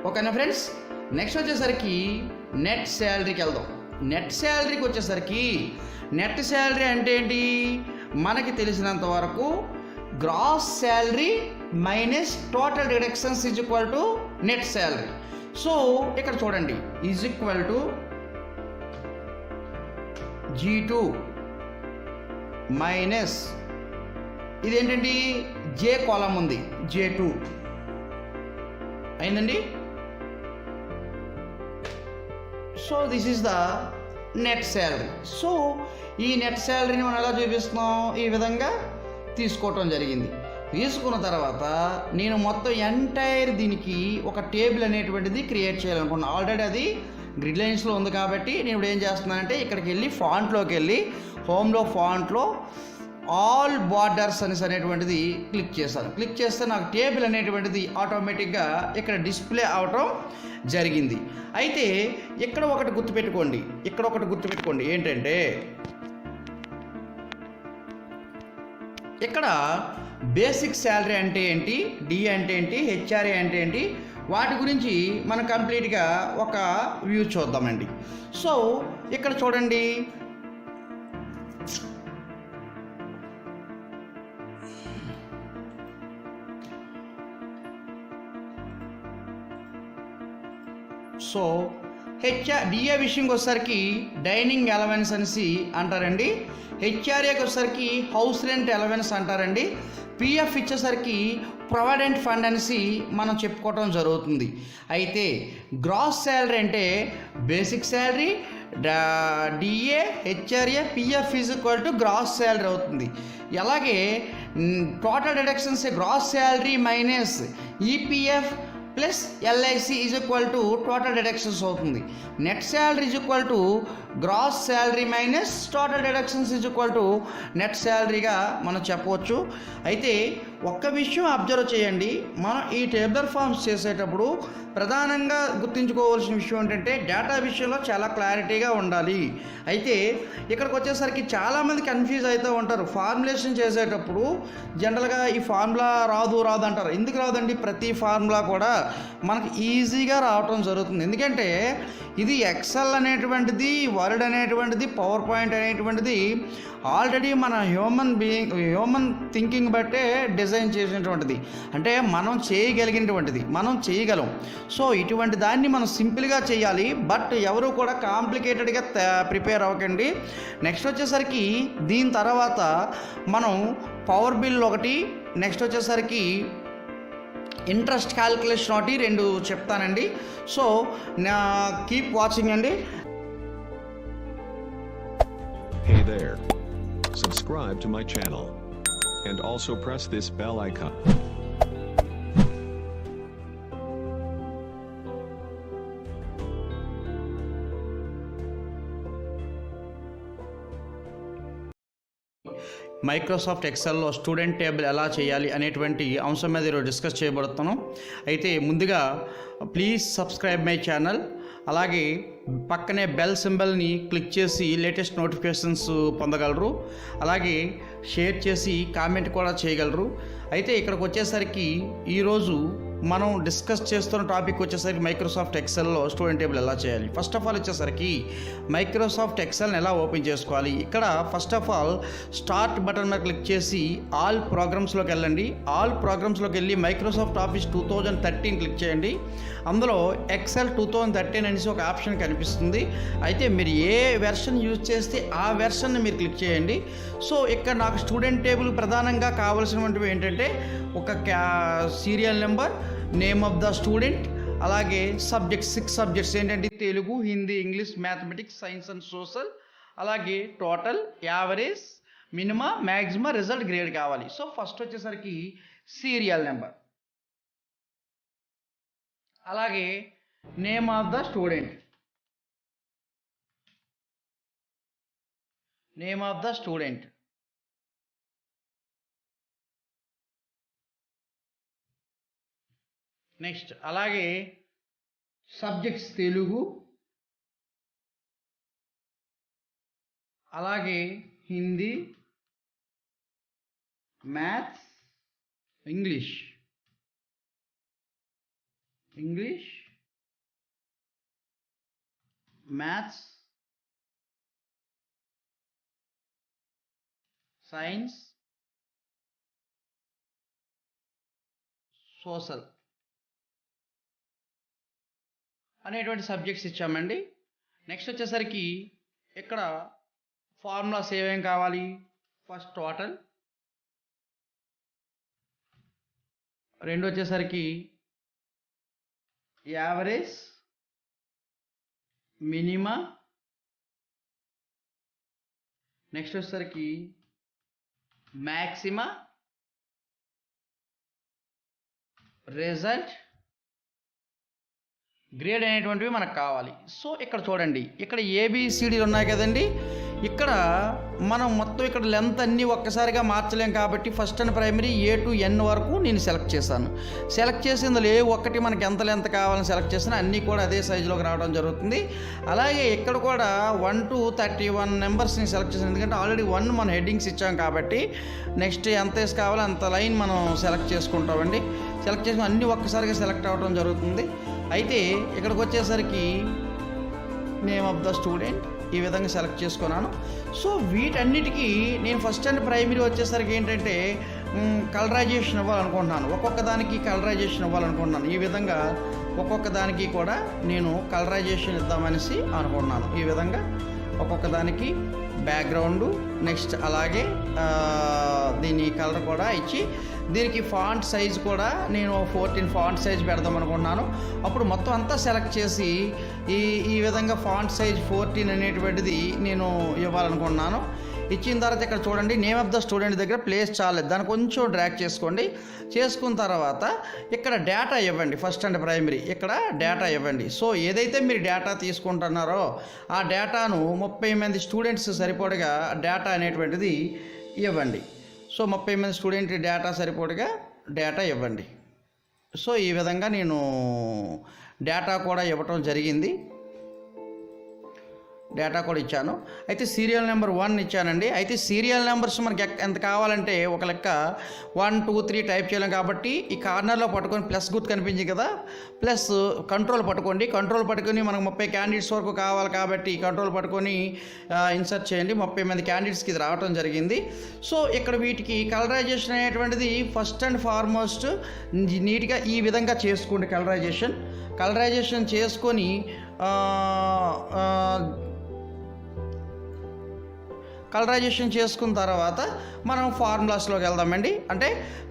Speaker 1: ఓకేనా ఫ్రెండ్స్, నెక్స్ట్ వచ్చేసరికి నెట్ శాలరీకి వెళ్దాం. నెట్ శాలరీకి వచ్చేసరికి నెట్ శాలరీ అంటే ఏంటి, మనకి తెలిసినంత వరకు gross salary minus total deductions is equal to net salary. So ఇక్కడ చూడండి is equal to G2 minus ఇదేంటండి జే కాలం ఉంది, J2 అయిందండి. So this is the net salary. So ఈ నెట్ శాలరీని మనం ఎలా చూపిస్తున్నాం, ఈ విధంగా తీసుకోవటం జరిగింది. తీసుకున్న తర్వాత నేను మొత్తం ఎంటైర్ దీనికి ఒక టేబుల్ అనేటువంటిది క్రియేట్ చేయాలనుకున్నాను. ఆల్రెడీ అది గ్రిడ్ లైన్స్లో ఉంది కాబట్టి నేను ఇప్పుడు ఏం చేస్తున్నానంటే ఇక్కడికి వెళ్ళి ఫాంట్లోకి వెళ్ళి హోమ్లో ఫాంట్లో ఆల్ బార్డర్స్ అనేటువంటిది క్లిక్ చేశాను. క్లిక్ చేస్తే నాకు టేబుల్ అనేటువంటిది ఆటోమేటిక్గా ఇక్కడ డిస్ప్లే అవటం జరిగింది. అయితే ఇక్కడ ఒకటి గుర్తుపెట్టుకోండి ఏంటంటే ఇక్కడ బేసిక్ శాలరీ అంటే ఏంటి, డి అంటే ఏంటి, హెచ్ఆర్ఏ అంటే ఏంటి, వాటి గురించి మనం కంప్లీట్గా ఒక వ్యూ చూద్దామండి. సో ఇక్కడ చూడండి, సో డిఏ విషయంకి వచ్చేసరికి డైనింగ్ అలవెన్స్ అనేసి అంటారండి. హెచ్ఆర్ఏకి వచ్చేసరికి హౌస్ రెంట్ అలవెన్స్ అంటారండి. పిఎఫ్ ఇచ్చేసరికి ప్రొవిడెంట్ ఫండ్ అనేసి మనం చెప్పుకోవటం జరుగుతుంది. అయితే గ్రాస్ శాలరీ అంటే basic salary, DA, HRA, PF is equal to gross salary అవుతుంది. అలాగే total deductions gross salary minus EPF plus LIC is equal to total deductions అవుతుంది. Net salary is equal to gross salary minus total deductions is equal to net శాలరీగా మనం చెప్పవచ్చు. అయితే ఒక్క విషయం observe చేయండి, మనం ఈ టేబులర్ ఫార్మ్స్ చేసేటప్పుడు ప్రధానంగా గుర్తుంచుకోవాల్సిన విషయం ఏంటంటే డేటా విషయంలో చాలా క్లారిటీగా ఉండాలి. అయితే ఇక్కడికి వచ్చేసరికి చాలామంది కన్ఫ్యూజ్ అవుతూ ఉంటారు. ఫార్ములేషన్ చేసేటప్పుడు జనరల్గా ఈ ఫార్ములా రాదు అంటారు. ఎందుకు రాదండి? ప్రతి ఫార్ములా కూడా మనకు ఈజీగా రావటం జరుగుతుంది. ఎందుకంటే ఇది ఎక్సెల్ అనేటువంటిది, వర్డ్ అనేటువంటిది, పవర్ పాయింట్ అనేటువంటిది ఆల్రెడీ మన హ్యూమన్ థింకింగ్ బట్టే డిజైన్ చేసినటువంటిది. అంటే మనం చేయగలిగినటువంటిది, మనం చేయగలం. సో ఇటువంటి దాన్ని మనం సింపుల్గా చేయాలి. బట్ ఎవరు కూడా కాంప్లికేటెడ్గా ప్రిపేర్ అవ్వకండి. నెక్స్ట్ వచ్చేసరికి దీని తర్వాత మనం పవర్ బిల్ ఒకటి, నెక్స్ట్ వచ్చేసరికి ఇంట్రెస్ట్ క్యాల్కులేషన్ ఒకటి, 2 చెప్తానండి. సో కీప్ వాచింగ్ అండి.
Speaker 2: Hey there. Subscribe to my channel. And also press this bell icon.
Speaker 1: Microsoft ఎక్సెల్లో స్టూడెంట్ టేబుల్ ఎలా చేయాలి అనేటువంటి అంశం మీద ఈరోజు డిస్కస్ చేయబడుతున్నాం. అయితే ముందుగా ప్లీజ్ సబ్స్క్రైబ్ మై ఛానల్, అలాగే పక్కనే బెల్ సింబల్ని క్లిక్ చేసి లేటెస్ట్ నోటిఫికేషన్స్ పొందగలరు. అలాగే షేర్ చేసి కామెంట్ కూడా చేయగలరు. అయితే ఇక్కడికి వచ్చేసరికి ఈరోజు మనం డిస్కస్ చేస్తున్న టాపిక్ వచ్చేసరికి మైక్రోసాఫ్ట్ ఎక్సెల్లో స్టూడెంట్ టేబుల్ ఎలా చేయాలి. ఫస్ట్ ఆఫ్ ఆల్ వచ్చేసరికి మైక్రోసాఫ్ట్ ఎక్సెల్ని ఎలా ఓపెన్ చేసుకోవాలి. ఇక్కడ first of all start button మీద క్లిక్ చేసి ఆల్ ప్రోగ్రామ్స్లోకి వెళ్ళండి. ఆల్ ప్రోగ్రామ్స్లోకి వెళ్ళి మైక్రోసాఫ్ట్ ఆఫీస్ 2013 క్లిక్ చేయండి. అందులో ఎక్సెల్ 2013 అనేసి ఒక ఆప్షన్ కనిపిస్తుంది. అయితే మీరు ఏ వెర్షన్ యూజ్ చేస్తే ఆ వెర్షన్ని మీరు క్లిక్ చేయండి. సో ఇక్కడ నాకు స్టూడెంట్ టేబుల్ ప్రధానంగా కావాల్సినటువంటివి ఏంటంటే ఒక serial number, name of the student, అలాగే సబ్జెక్ట్స్ 6 సబ్జెక్ట్స్ ఏంటంటే Telugu, Hindi, English, mathematics, science and social, అలాగే total, average, minima, maxima, result, grade కావాలి. సో ఫస్ట్ వచ్చేసరికి సీరియల్ నెంబర్, అలాగే name of the student, name of the student, next అలాగే subjects Telugu, అలాగే Hindi, maths, English, maths, science, social అనేటువంటి subjects ఇచ్చామండి. Next వచ్చేసరికి ఇక్కడ ఫార్ములాస్ ఏమేం కావాలి. ఫస్ట్ టోటల్, 2 వచ్చేసరికి యావరేజ్, మినిమా, నెక్స్ట్ వచ్చేసరికి మ్యాక్సిమా, రిజల్ట్, గ్రేడ్ అనేటువంటివి మనకు కావాలి. సో ఇక్కడ చూడండి, ఇక్కడ ఏబిసిడీలు ఉన్నాయి కదండి. ఇక్కడ మనం మొత్తం ఇక్కడ లెంత్ అన్నీ ఒక్కసారిగా మార్చలేం కాబట్టి first and primary A to N వరకు నేను సెలెక్ట్ చేశాను. సెలెక్ట్ చేసిందులో ఏ ఒక్కటి మనకి ఎంత లెంత్ కావాలని సెలెక్ట్ చేసినా అన్నీ కూడా అదే సైజులోకి రావడం జరుగుతుంది. అలాగే ఇక్కడ కూడా 1 to 31 నెంబర్స్ని సెలెక్ట్ చేశాను, ఎందుకంటే ఆల్రెడీ 1 మనం హెడ్డింగ్స్ ఇచ్చాం కాబట్టి నెక్స్ట్ ఎంత వేసి కావాలో అంత లైన్ మనం సెలెక్ట్ చేసుకుంటామండి. సెలెక్ట్ చేసుకుని అన్నీ ఒక్కసారిగా సెలెక్ట్ అవ్వడం జరుగుతుంది. అయితే ఇక్కడికి వచ్చేసరికి నేమ్ ఆఫ్ ద స్టూడెంట్ ఈ విధంగా సెలెక్ట్ చేసుకున్నాను. సో వీటన్నిటికీ నేను ఫస్ట్ అండ్ ప్రైమరీ వచ్చేసరికి ఏంటంటే కలరైజేషన్ ఇవ్వాలనుకుంటున్నాను. ఒక్కొక్క దానికి కలరైజేషన్ ఇవ్వాలనుకుంటున్నాను. ఈ విధంగా ఒక్కొక్క దానికి కూడా నేను కలరైజేషన్ ఇద్దామనేసి అనుకుంటున్నాను. ఈ విధంగా ఒక్కొక్క దానికి బ్యాక్గ్రౌండు నెక్స్ట్ అలాగే దీని కలర్ కూడా ఇచ్చి దీనికి ఫాంట్ సైజ్ కూడా నేను 14 ఫాంట్ సైజ్ పెడదాం అనుకుంటున్నాను. అప్పుడు మొత్తం అంతా సెలెక్ట్ చేసి ఈ విధంగా ఫాంట్ సైజ్ 14 అనేటువంటిది నేను ఇవ్వాలనుకుంటున్నాను. ఇచ్చిన తర్వాత ఇక్కడ చూడండి నేమ్ ఆఫ్ ద స్టూడెంట్ దగ్గర ప్లేస్ చాలేదు, దాన్ని కొంచెం డ్రాగ్ చేసుకోండి. చేసుకున్న తర్వాత ఇక్కడ డేటా ఇవ్వండి. ఫస్ట్ అండ్ ప్రైమరీ ఇక్కడ డేటా ఇవ్వండి. సో ఏదైతే మీరు డేటా తీసుకుంటున్నారో ఆ డేటాను 30 మంది స్టూడెంట్స్ సరిపడగా డేటా అనేటువంటిది ఇవ్వండి. సో 30 మంది స్టూడెంట్ డేటా సరిపడగా డేటా ఇవ్వండి. సో ఈ విధంగా నేను డేటా కూడా ఇవ్వటం జరిగింది. డేటా కూడా ఇచ్చాను. అయితే సీరియల్ నెంబర్ 1 ఇచ్చానండి. అయితే సీరియల్ నెంబర్స్ మనకి ఎంత కావాలంటే ఒక లెక్క 1 2 3 టైప్ చేయలేం కాబట్టి ఈ కార్నర్లో పట్టుకొని ప్లస్ గుర్తు కనిపించింది కదా, ప్లస్ కంట్రోల్ పట్టుకోండి. కంట్రోల్ పట్టుకొని మనకు 30 క్యాండిడేట్స్ వరకు కావాలి కాబట్టి కంట్రోల్ పట్టుకొని ఇన్సర్ట్ చేయండి. 30 మంది క్యాండిడేట్స్కి ఇది రావడం జరిగింది. సో ఇక్కడ వీటికి కలరైజేషన్ అనేటువంటిది ఫస్ట్ అండ్ ఫార్మోస్ట్ నీట్గా ఈ విధంగా చేసుకోండి. కలరైజేషన్ చేసుకొని కలరైజేషన్ చేసుకున్న తర్వాత మనం ఫార్ములాస్లోకి వెళ్దామండి. అంటే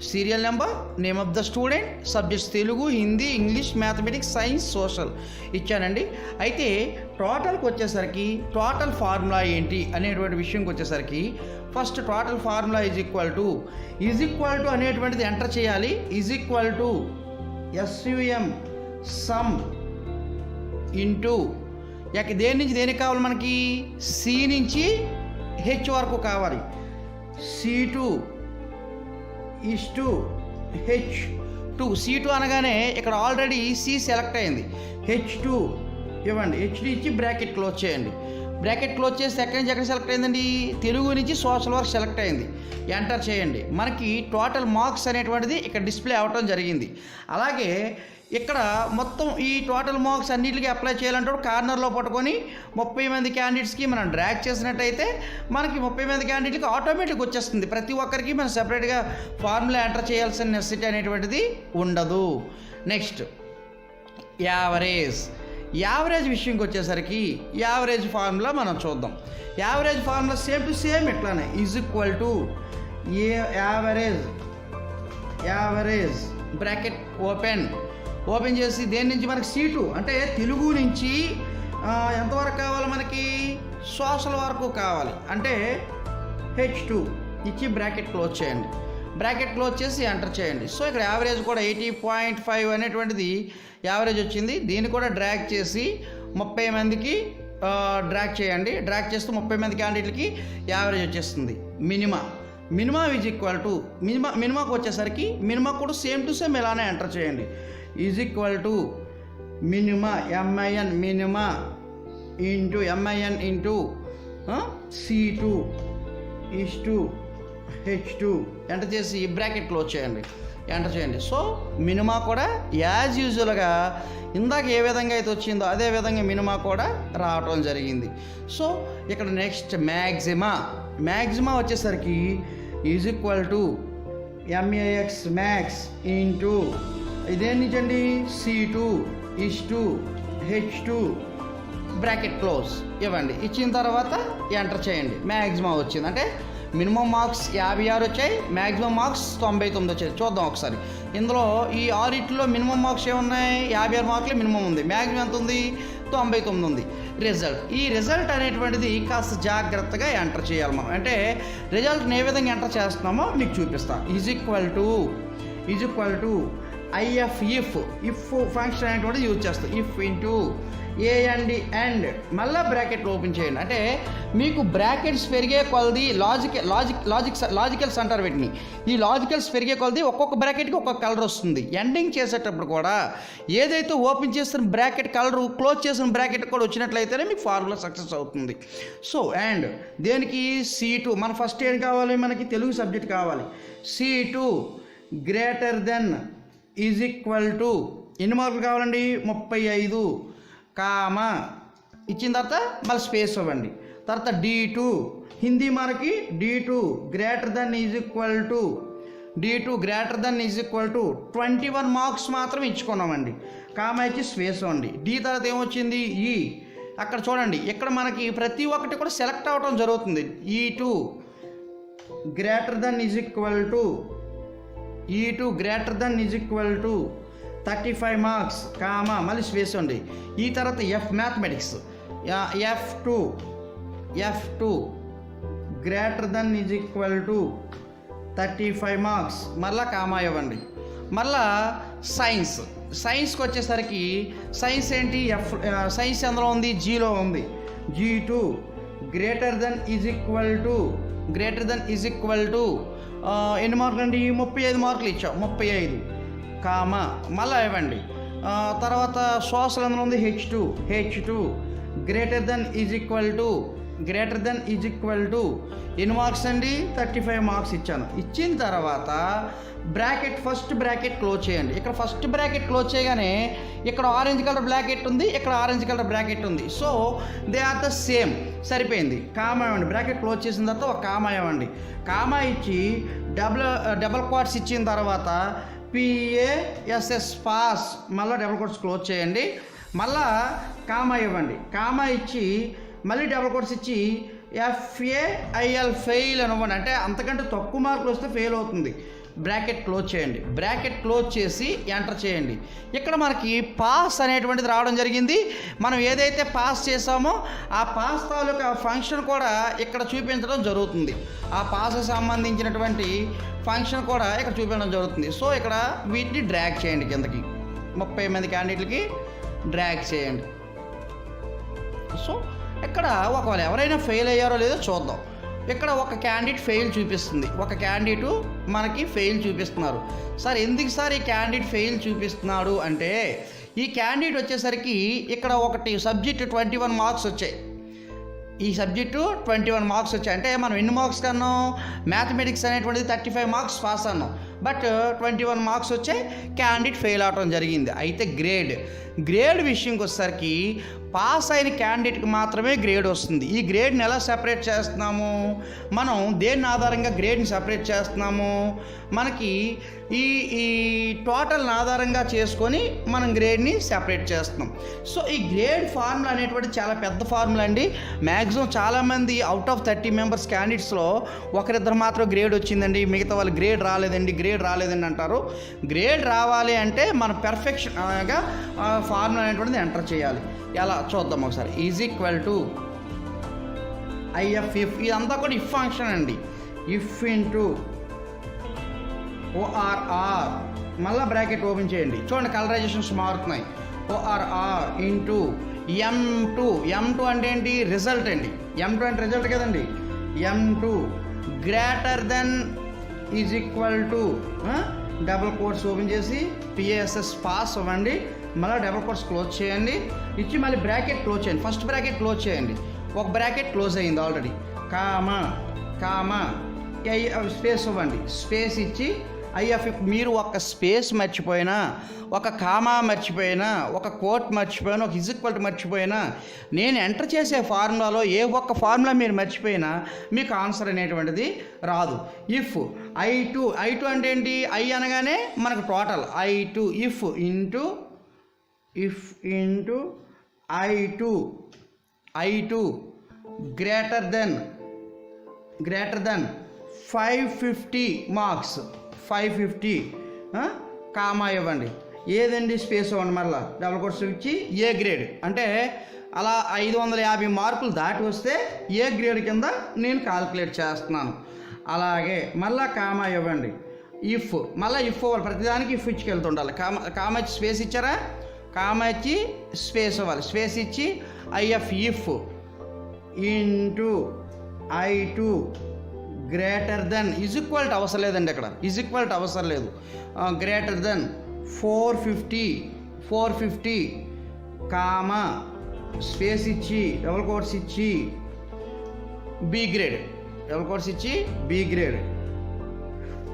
Speaker 1: serial number, name of the student, subjects Telugu, Hindi, English, mathematics, science, social ఇచ్చానండి. అయితే టోటల్కి వచ్చేసరికి టోటల్ ఫార్ములా ఏంటి అనేటువంటి విషయంకి వచ్చేసరికి first total formula is equal to అనేటువంటిది ఎంటర్ చేయాలి. Is equal to SUM some into దేని నుంచి దేనికి కావాలి మనకి C నుంచి H వరకు కావాలి. C2 H2 C2 అనగానే ఇక్కడ ఆల్రెడీ C సెలెక్ట్ అయింది. H2 ఇవ్వండి. H2 ఇచ్చి బ్రాకెట్ క్లోజ్ చేయండి. బ్రాకెట్ క్లోజ్ చేసి ఎక్కడి నుంచి ఎక్కడ సెలెక్ట్ అయిందండి, తెలుగు నుంచి సోషల్ వర్క్ సెలెక్ట్ అయింది. ఎంటర్ చేయండి. మనకి టోటల్ మార్క్స్ అనేటువంటిది ఇక్కడ డిస్ప్లే అవ్వటం జరిగింది. అలాగే ఇక్కడ మొత్తం ఈ టోటల్ మార్క్స్ అన్నిటికీ అప్లై చేయాలంటే కార్నర్లో పట్టుకొని 30 మంది క్యాండిడేట్స్కి మనం డ్రాగ్ చేసినట్టయితే మనకి 30 మంది క్యాండిడేట్కి ఆటోమేటిక్ వచ్చేస్తుంది. ప్రతి ఒక్కరికి మనం సెపరేట్గా ఫార్ములా ఎంటర్ చేయాల్సిన నెసెసిటీ అనేటువంటిది ఉండదు. నెక్స్ట్ యావరేజ్ విషయంకి వచ్చేసరికి యావరేజ్ ఫార్ములా మనం చూద్దాం. Average formula same to same ఎట్లానే is equal to average bracket open చేసి దేని నుంచి మనకి C2 అంటే తెలుగు నుంచి ఎంతవరకు కావాలి మనకి సోషల్ వరకు కావాలి. అంటే H2 ఇచ్చి బ్రాకెట్ క్లోజ్ చేయండి. బ్రాకెట్ క్లోజ్ చేసి ఎంటర్ చేయండి. సో ఇక్కడ యావరేజ్ కూడా 80.5 అనేటువంటిది యావరేజ్ వచ్చింది. దీన్ని కూడా డ్రాగ్ చేసి 30 మందికి డ్రాగ్ చేయండి. డ్రాగ్ చేస్తూ 30 మంది క్యాండిడేట్లకి యావరేజ్ వచ్చేస్తుంది. మినిమా ఈజ్ ఈక్వల్ టు మినిమాకు వచ్చేసరికి మినిమా కూడా సేమ్ టు సేమ్ ఇలానే ఎంటర్ చేయండి. Is equal to minima minima into C2 H2 enter చేసి బ్రాకెట్ క్లోజ్ చేయండి. ఎంటర్ చేయండి. సో మినిమా కూడా యాజ్ యూజువల్గా ఇందాక ఏ విధంగా అయితే వచ్చిందో అదే విధంగా మినిమా కూడా రావటం జరిగింది. సో ఇక్కడ నెక్స్ట్ మ్యాక్సిమా వచ్చేసరికి is equal to max into ఇదేంటండి C2 H2 బ్రాకెట్ క్లోజ్ ఇవ్వండి. ఇచ్చిన తర్వాత ఎంటర్ చేయండి. మ్యాక్సిమం వచ్చింది. అంటే మినిమం మార్క్స్ 56 వచ్చాయి, మ్యాక్సిమం మార్క్స్ 99 వచ్చాయి. చూద్దాం ఒకసారి. ఇందులో ఈ ఆరిట్లో మినిమం మార్క్స్ ఏమున్నాయి, 56 మార్కులే మినిమం ఉంది. మ్యాక్సిమం ఎంత ఉంది, 99 ఉంది. ఈ రిజల్ట్ అనేటువంటిది కాస్త జాగ్రత్తగా ఎంటర్ చేయాలి మనం. అంటే రిజల్ట్ని ఏ విధంగా ఎంటర్ చేస్తున్నామో మీకు చూపిస్తాను. Is equal to if function అనేటువంటిది యూజ్ చేస్తాం. ఇఫ్ ఇంటూ అండ్ మళ్ళీ బ్రాకెట్ ఓపెన్ చేయండి. అంటే మీకు బ్రాకెట్స్ పెరిగే కొలది లాజికల్స్ అంటారు వీటిని. ఈ లాజికల్స్ పెరిగే కొలది ఒక్కొక్క బ్రాకెట్కి ఒక్కొక్క కలర్ వస్తుంది. ఎండింగ్ చేసేటప్పుడు కూడా ఏదైతే ఓపెన్ చేసిన బ్రాకెట్ కలరు క్లోజ్ చేసిన బ్రాకెట్ కూడా వచ్చినట్లయితేనే మీకు ఫార్ములా సక్సెస్ అవుతుంది. సో అండ్ దేనికి C2 మన ఫస్ట్ ఏం కావాలి, మనకి తెలుగు సబ్జెక్ట్ కావాలి. C2 greater than is equal to ఎన్ని మార్కులు కావాలండి, 35 కామా ఇచ్చిన తర్వాత మళ్ళీ స్పేస్ ఇవ్వండి. తర్వాత D2 హిందీ మనకి D2 greater than is equal to 21 marks మాత్రం ఇచ్చుకున్నామండి. కామా ఇచ్చి స్పేస్ ఇవ్వండి. D తర్వాత ఏమొచ్చింది E. అక్కడ చూడండి, ఇక్కడ మనకి ప్రతి ఒక్కటి కూడా సెలెక్ట్ అవ్వడం జరుగుతుంది. E2 greater than is equal to 35 marks comma మళ్ళీ స్పేస్ ఉంది. ఈ తర్వాత F mathematics F2 greater than is equal to 35 marks మళ్ళీ కామా ఇవ్వండి. మళ్ళా సైన్స్కి వచ్చేసరికి సైన్స్ ఏంటి, సైన్స్ ఎందులో ఉంది, జీలో ఉంది. G2 greater than is equal to ఎన్ని మార్కులు అండి, 35 మార్కులు ఇచ్చాం. 35 కామా మళ్ళీ ఇవ్వండి. తర్వాత సోషల్ అందులో ఉంది H2 greater than is equal to ఎన్ని మార్క్స్ అండి, 35 మార్క్స్ ఇచ్చాను. ఇచ్చిన తర్వాత ఫస్ట్ బ్రాకెట్ క్లోజ్ చేయండి. ఇక్కడ ఫస్ట్ బ్రాకెట్ క్లోజ్ చేయగానే ఇక్కడ ఆరెంజ్ కలర్ బ్రాకెట్ ఉంది, ఇక్కడ ఆరెంజ్ కలర్ బ్రాకెట్ ఉంది. So they are the same, సరిపోయింది. కామా ఇవ్వండి. బ్రాకెట్ క్లోజ్ చేసిన తర్వాత ఒక కామా ఇవ్వండి. కామా ఇచ్చి డబల్ క్వాట్స్ ఇచ్చిన తర్వాత PASS పాస్ మళ్ళీ డబల్ కోట్స్ క్లోజ్ చేయండి. మళ్ళా కామా ఇవ్వండి. కామా ఇచ్చి మళ్ళీ డబల్ కోట్స్ ఇచ్చి FAIL ఫెయిల్ అని ఇవ్వండి. అంటే అంతకంటే తక్కువ మార్కులు వస్తే ఫెయిల్ అవుతుంది. బ్రాకెట్ క్లోజ్ చేయండి. బ్రాకెట్ క్లోజ్ చేసి ఎంటర్ చేయండి. ఇక్కడ మనకి పాస్ అనేటువంటిది రావడం జరిగింది. మనం ఏదైతే పాస్ చేసామో ఆ పాస్ తాలూకా ఫంక్షన్ కూడా ఇక్కడ చూపించడం జరుగుతుంది. ఆ పాస్కి సంబంధించినటువంటి ఫంక్షన్ కూడా ఇక్కడ చూపించడం జరుగుతుంది. సో ఇక్కడ వీటిని డ్రాగ్ చేయండి కిందకి. 30 మంది క్యాండిడేట్లకి డ్రాగ్ చేయండి. సో ఇక్కడ ఒకవేళ ఎవరైనా ఫెయిల్ అయ్యారో లేదో చూద్దాం. ఇక్కడ ఒక క్యాండిడేట్ ఫెయిల్ చూపిస్తుంది, ఒక క్యాండిడేట్ మనకి ఫెయిల్ చూపిస్తున్నారు. సార్ ఎందుకు సార్ ఈ క్యాండిడేట్ ఫెయిల్ చూపిస్తున్నాడు అంటే, ఈ క్యాండిడేట్ వచ్చేసరికి ఇక్కడ ఒకటి సబ్జెక్టు 21 మార్క్స్ వచ్చాయి. ఈ సబ్జెక్టు 21 మార్క్స్ వచ్చాయి. అంటే మనం ఎన్ని మార్క్స్ కన్నాం, మ్యాథమెటిక్స్ అనేటువంటిది 35 మార్క్స్ పాస్ అన్నాం. బట్ 21 మార్క్స్ వచ్చాయి, క్యాండిడేట్ ఫెయిల్ అవడం జరిగింది. అయితే గ్రేడ్ విషయంకి వచ్చేసరికి పాస్ అయిన క్యాండిడేట్కి మాత్రమే గ్రేడ్ వస్తుంది. ఈ గ్రేడ్ని ఎలా సెపరేట్ చేస్తున్నాము, మనం దేని ఆధారంగా గ్రేడ్ని సెపరేట్ చేస్తున్నాము, మనకి ఈ టోటల్ని ఆధారంగా చేసుకొని మనం గ్రేడ్ని సెపరేట్ చేస్తున్నాం. సో ఈ గ్రేడ్ ఫార్ములా అనేటువంటి చాలా పెద్ద ఫార్ములా అండి. మ్యాక్సిమం చాలామంది అవుట్ ఆఫ్ 30 మెంబర్స్ క్యాండిడేట్స్లో ఒకరిద్దరు మాత్రం గ్రేడ్ వచ్చిందండి, మిగతా వాళ్ళు గ్రేడ్ రాలేదండి అంటారు. గ్రేడ్ రావాలి అంటే మన పెర్ఫెక్షన్గా ఫార్ములా అనేటువంటిది ఎంటర్ చేయాలి. ఎలా చూద్దాం ఒకసారి. ఈజ్ ఈక్వల్ టు IF ఇదంతా కూడా ఇఫ్ ఫంక్షన్ అండి. ఇఫ్ ఇంటూ ORR మళ్ళీ బ్రాకెట్ ఓపెన్ చేయండి. చూడండి కలరైజేషన్స్ మారుతున్నాయి. ORR ఇంటూ M2 అంటే ఏంటి, రిజల్ట్ అండి. M2 అంటే రిజల్ట్ కదండి. M2 greater than is equal to double quotes open చేసి PASS పాస్ అవ్వండి. మళ్ళీ డబుల్ కోట్స్ క్లోజ్ చేయండి. ఇచ్చి మళ్ళీ బ్రాకెట్ క్లోజ్ చేయండి. ఫస్ట్ బ్రాకెట్ క్లోజ్ చేయండి. ఒక బ్రాకెట్ క్లోజ్ అయ్యింది ఆల్రెడీ. కామా స్పేస్ ఇవ్వండి. స్పేస్ ఇచ్చి IF మీరు ఒక స్పేస్ మర్చిపోయినా, ఒక కామా మర్చిపోయినా, ఒక కోట్ మర్చిపోయినా, ఒక ఈక్వల్ టు మర్చిపోయినా, నేను ఎంటర్ చేసే ఫార్ములాలో ఏ ఒక్క ఫార్ములా మీరు మర్చిపోయినా మీకు ఆన్సర్ అనేటువంటిది రాదు. ఇఫ్ I2 అంటే ఏంటి, I అనగానే మనకు total I2 if into I2 greater then 550 marks 550 comma ఇవ్వండి. ఏదండి స్పేస్ ఇవ్వండి. మళ్ళీ డబుల్ కోట్స్ ఇచ్చి ఏ గ్రేడ్ అంటే అలా 550 మార్కులు దాటి వస్తే ఏ గ్రేడ్ కింద నేను కాల్కులేట్ చేస్తున్నాను. అలాగే మళ్ళీ కామా ఇవ్వండి. ఇఫ్ మళ్ళీ ఇఫ్ ప్రతిదానికి ఇఫ్ ఇచ్చుకెళ్తుండాలి. కామా స్పేస్ ఇచ్చారా, కామా ఇచ్చి స్పేస్ ఇవ్వాలి. స్పేస్ ఇచ్చి IF if into I2 greater than is equal to అవసరం లేదండి, ఇక్కడ ఈజ్ ఈక్వల్ టు అవసరం లేదు. గ్రేటర్ దెన్ 450 కామా స్పేస్ ఇచ్చి డబుల్ కోట్స్ ఇచ్చి బి గ్రేడ్, డబుల్ కోట్స్ ఇచ్చి బి గ్రేడ్,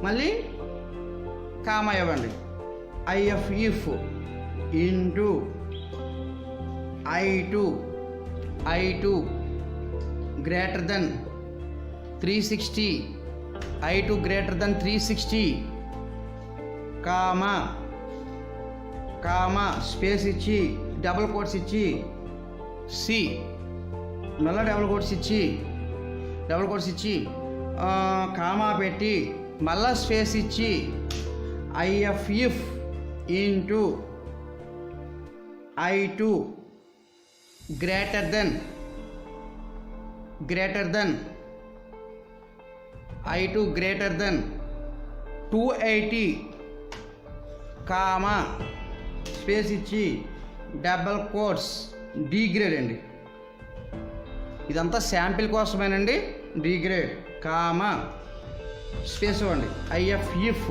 Speaker 1: మళ్ళీ కామా ఇవ్వండి. IF if into I2 greater then 360, I2 greater then 360 comma space ఇచ్చి డబుల్ కోట్స్ ఇచ్చి సి, మళ్ళీ డబుల్ కోట్స్ ఇచ్చి కామా పెట్టి మళ్ళా స్పేస్ ఇచ్చి IF if into I2 greater than I2 greater than 280 comma space ఇచ్చి డబల్ కోట్స్ డి గ్రేడ్ అండి. ఇదంతా శాంపిల్ కోసమేనండి. డి గ్రేడ్ కామా స్పేస్ ఇవ్వండి. IF if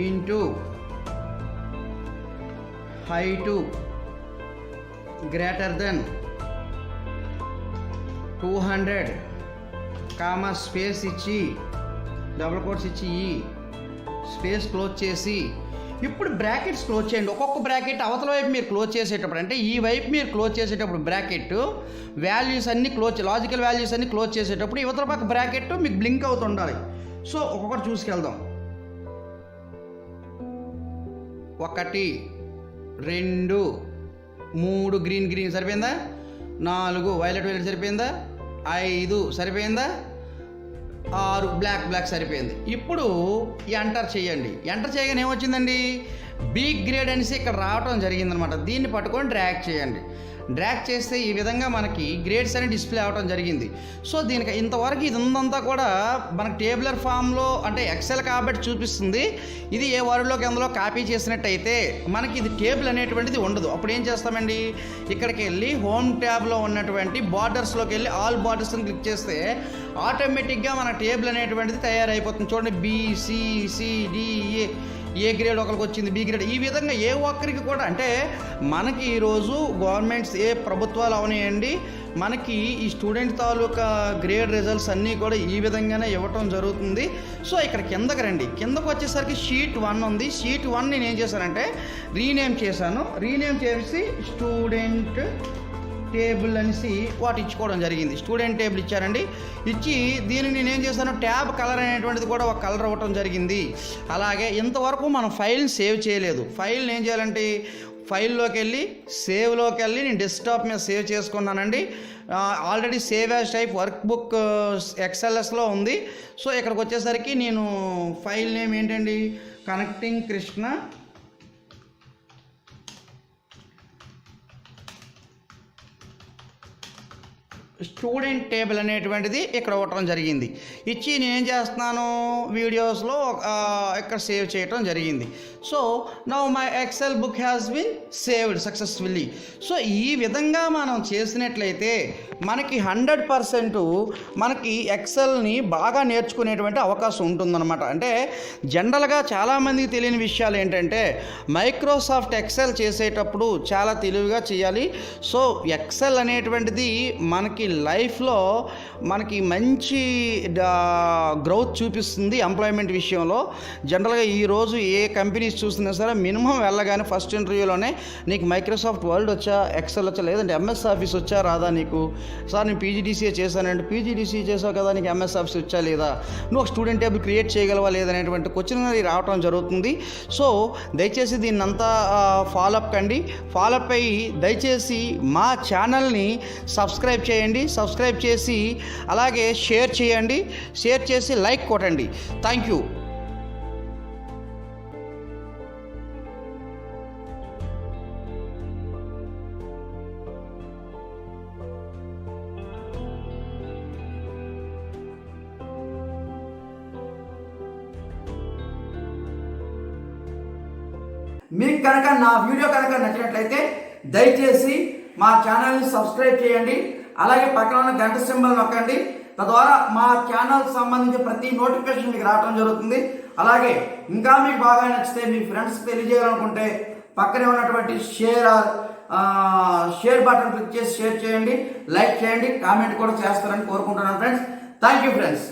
Speaker 1: into I2 greater than 200 comma space ఇచ్చి డబుల్ కోట్స్ ఇచ్చి ఈ space close చేసి ఇప్పుడు బ్రాకెట్స్ క్లోజ్ చేయండి. ఒక్కొక్క బ్రాకెట్ అవతల వైపు మీరు క్లోజ్ చేసేటప్పుడు, అంటే ఈ వైపు మీరు క్లోజ్ చేసేటప్పుడు బ్రాకెట్ వాల్యూస్ అన్నీ లాజికల్ వాల్యూస్ అన్నీ క్లోజ్ చేసేటప్పుడు ఇవతల పక్క బ్రాకెట్ మీకు బ్లింక్ అవుతుండాలి. సో ఒక్కొక్కటి చూసుకెళ్దాం. 1 2 3 గ్రీన్ సరిపోయిందా, 4 వైలెట్ సరిపోయిందా, 5 సరిపోయిందా, 6 బ్లాక్ సరిపోయింది. ఇప్పుడు ఎంటర్ చేయండి. ఎంటర్ చేయగానే ఏమొచ్చిందండి, బి గ్రేడ్ అనేసి ఇక్కడ రావటం జరిగిందనమాట. దీన్ని పట్టుకొని డ్రాగ్ చేయండి. డ్రాగ్ చేస్తే ఈ విధంగా మనకి గ్రేడ్స్ అని డిస్ప్లే అవ్వడం జరిగింది. సో దీనికి ఇంతవరకు ఇది ఉందంతా కూడా మనకి టేబులర్ ఫామ్లో, అంటే ఎక్సెల్ కాబట్టి చూపిస్తుంది. ఇది ఏ వర్డ్లోకి అందులో కాపీ చేసినట్టయితే మనకి ఇది టేబుల్ అనేటువంటిది ఉండదు. అప్పుడు ఏం చేస్తామండి, ఇక్కడికి వెళ్ళి హోమ్ ట్యాబ్లో ఉన్నటువంటి బార్డర్స్లోకి వెళ్ళి ఆల్ బార్డర్స్ని క్లిక్ చేస్తే ఆటోమేటిక్గా మన టేబుల్ అనేటువంటిది తయారైపోతుంది. చూడండి BCCDE ఏ గ్రేడ్ ఒకరికి వచ్చింది, బి గ్రేడ్, ఈ విధంగా ఏ ఒక్కరికి కూడా, అంటే మనకి ఈరోజు గవర్నమెంట్స్ ఏ ప్రభుత్వాలు అవనియండి, మనకి ఈ స్టూడెంట్ తాలూకా గ్రేడ్ రిజల్ట్స్ అన్నీ కూడా ఈ విధంగానే ఇవ్వటం జరుగుతుంది. సో ఇక్కడ కిందకి రండి. కిందకు వచ్చేసరికి షీట్ 1 ఉంది. షీట్ 1 నేను ఏం చేశానంటే రీనేమ్ చేసి స్టూడెంట్ టేబుల్ అనేసి వాటి ఇచ్చుకోవడం జరిగింది. స్టూడెంట్ టేబుల్ ఇచ్చారండి. ఇచ్చి దీనికి నేను ఏం చేశాను, ట్యాబ్ కలర్ అనేటువంటిది కూడా ఒక కలర్ ఇవ్వటం జరిగింది. అలాగే ఇంతవరకు మనం ఫైల్ని సేవ్ చేయలేదు. ఫైల్ని ఏం చేయాలంటే ఫైల్లోకి వెళ్ళి సేవ్లోకి వెళ్ళి నేను డెస్క్టాప్ మీద సేవ్ చేసుకున్నానండి. Already save as type work book XLSలో ఉంది. సో ఇక్కడికి వచ్చేసరికి నేను ఫైల్ నేమ్ ఏంటండి, కనెక్టింగ్ కృష్ణ స్టూడెంట్ టేబుల్ అనేటువంటిది ఇక్కడ ఇవ్వటం జరిగింది. ఇచ్చి నేనేం చేస్తున్నాను, వీడియోస్లో ఇక్కడ సేవ్ చేయటం జరిగింది. So now my Excel book has been saved successfully. So ఈ విధంగా మనం చేసినట్లయితే మనకి 100% మనకి ఎక్సెల్ని బాగా నేర్చుకునేటువంటి అవకాశం ఉంటుందన్నమాట. అంటే జనరల్గా చాలామందికి తెలియని విషయాలు ఏంటంటే మైక్రోసాఫ్ట్ ఎక్సెల్ చేసేటప్పుడు చాలా తెలివిగా చేయాలి. సో ఎక్సెల్ అనేటువంటిది మనకి లైఫ్లో మనకి మంచి గ్రోత్ చూపిస్తుంది ఎంప్లాయ్మెంట్ విషయంలో. జనరల్గా ఈరోజు ఏ కంపెనీస్ చూస్తున్నా సరే మినిమం వెళ్ళగానే ఫస్ట్ ఇంటర్వ్యూలోనే నీకు మైక్రోసాఫ్ట్ వర్డ్ వచ్చా, ఎక్సెల్ వచ్చా, లేదంటే MS ఆఫీస్ వచ్చా రాదా నీకు, సార్ నేను PGDCA చేశానంటే PGDCA చేసావు కదా నీకు MS ఆఫీస్ వచ్చా లేదా, నువ్వు ఒక స్టూడెంట్ టేబుల్ క్రియేట్ చేయగలవా లేదనేటువంటి క్వశ్చన్ రావడం జరుగుతుంది. సో దయచేసి దీన్ని అంతా ఫాలోఅప్ కండి. ఫాలోఅప్ అయ్యి దయచేసి మా ఛానల్ని సబ్స్క్రైబ్ చేసి అలాగే షేర్ చేసి లైక్ కొట్టండి. Thank you. మీకు కనుక నా వీడియో కనుక నచ్చినట్లయితే దయచేసి మా ఛానల్ని సబ్స్క్రైబ్ చేయండి, అలాగే పక్కన ఉన్న గంట సింబల్ నొక్కండి. తద్వారా మా ఛానల్ సంబంధించి ప్రతి నోటిఫికేషన్ మీకు రావడం జరుగుతుంది. అలాగే ఇంకా మీకు బాగా నచ్చితే మీ ఫ్రెండ్స్ తెలియజేయాలనుకుంటే పక్కనే ఉన్నటువంటి షేర్ బటన్ క్లిక్ చేసి షేర్ చేయండి, లైక్ చేయండి, కామెంట్ కూడా చేస్తారని కోరుకుంటున్నాను ఫ్రెండ్స్. Thank you friends.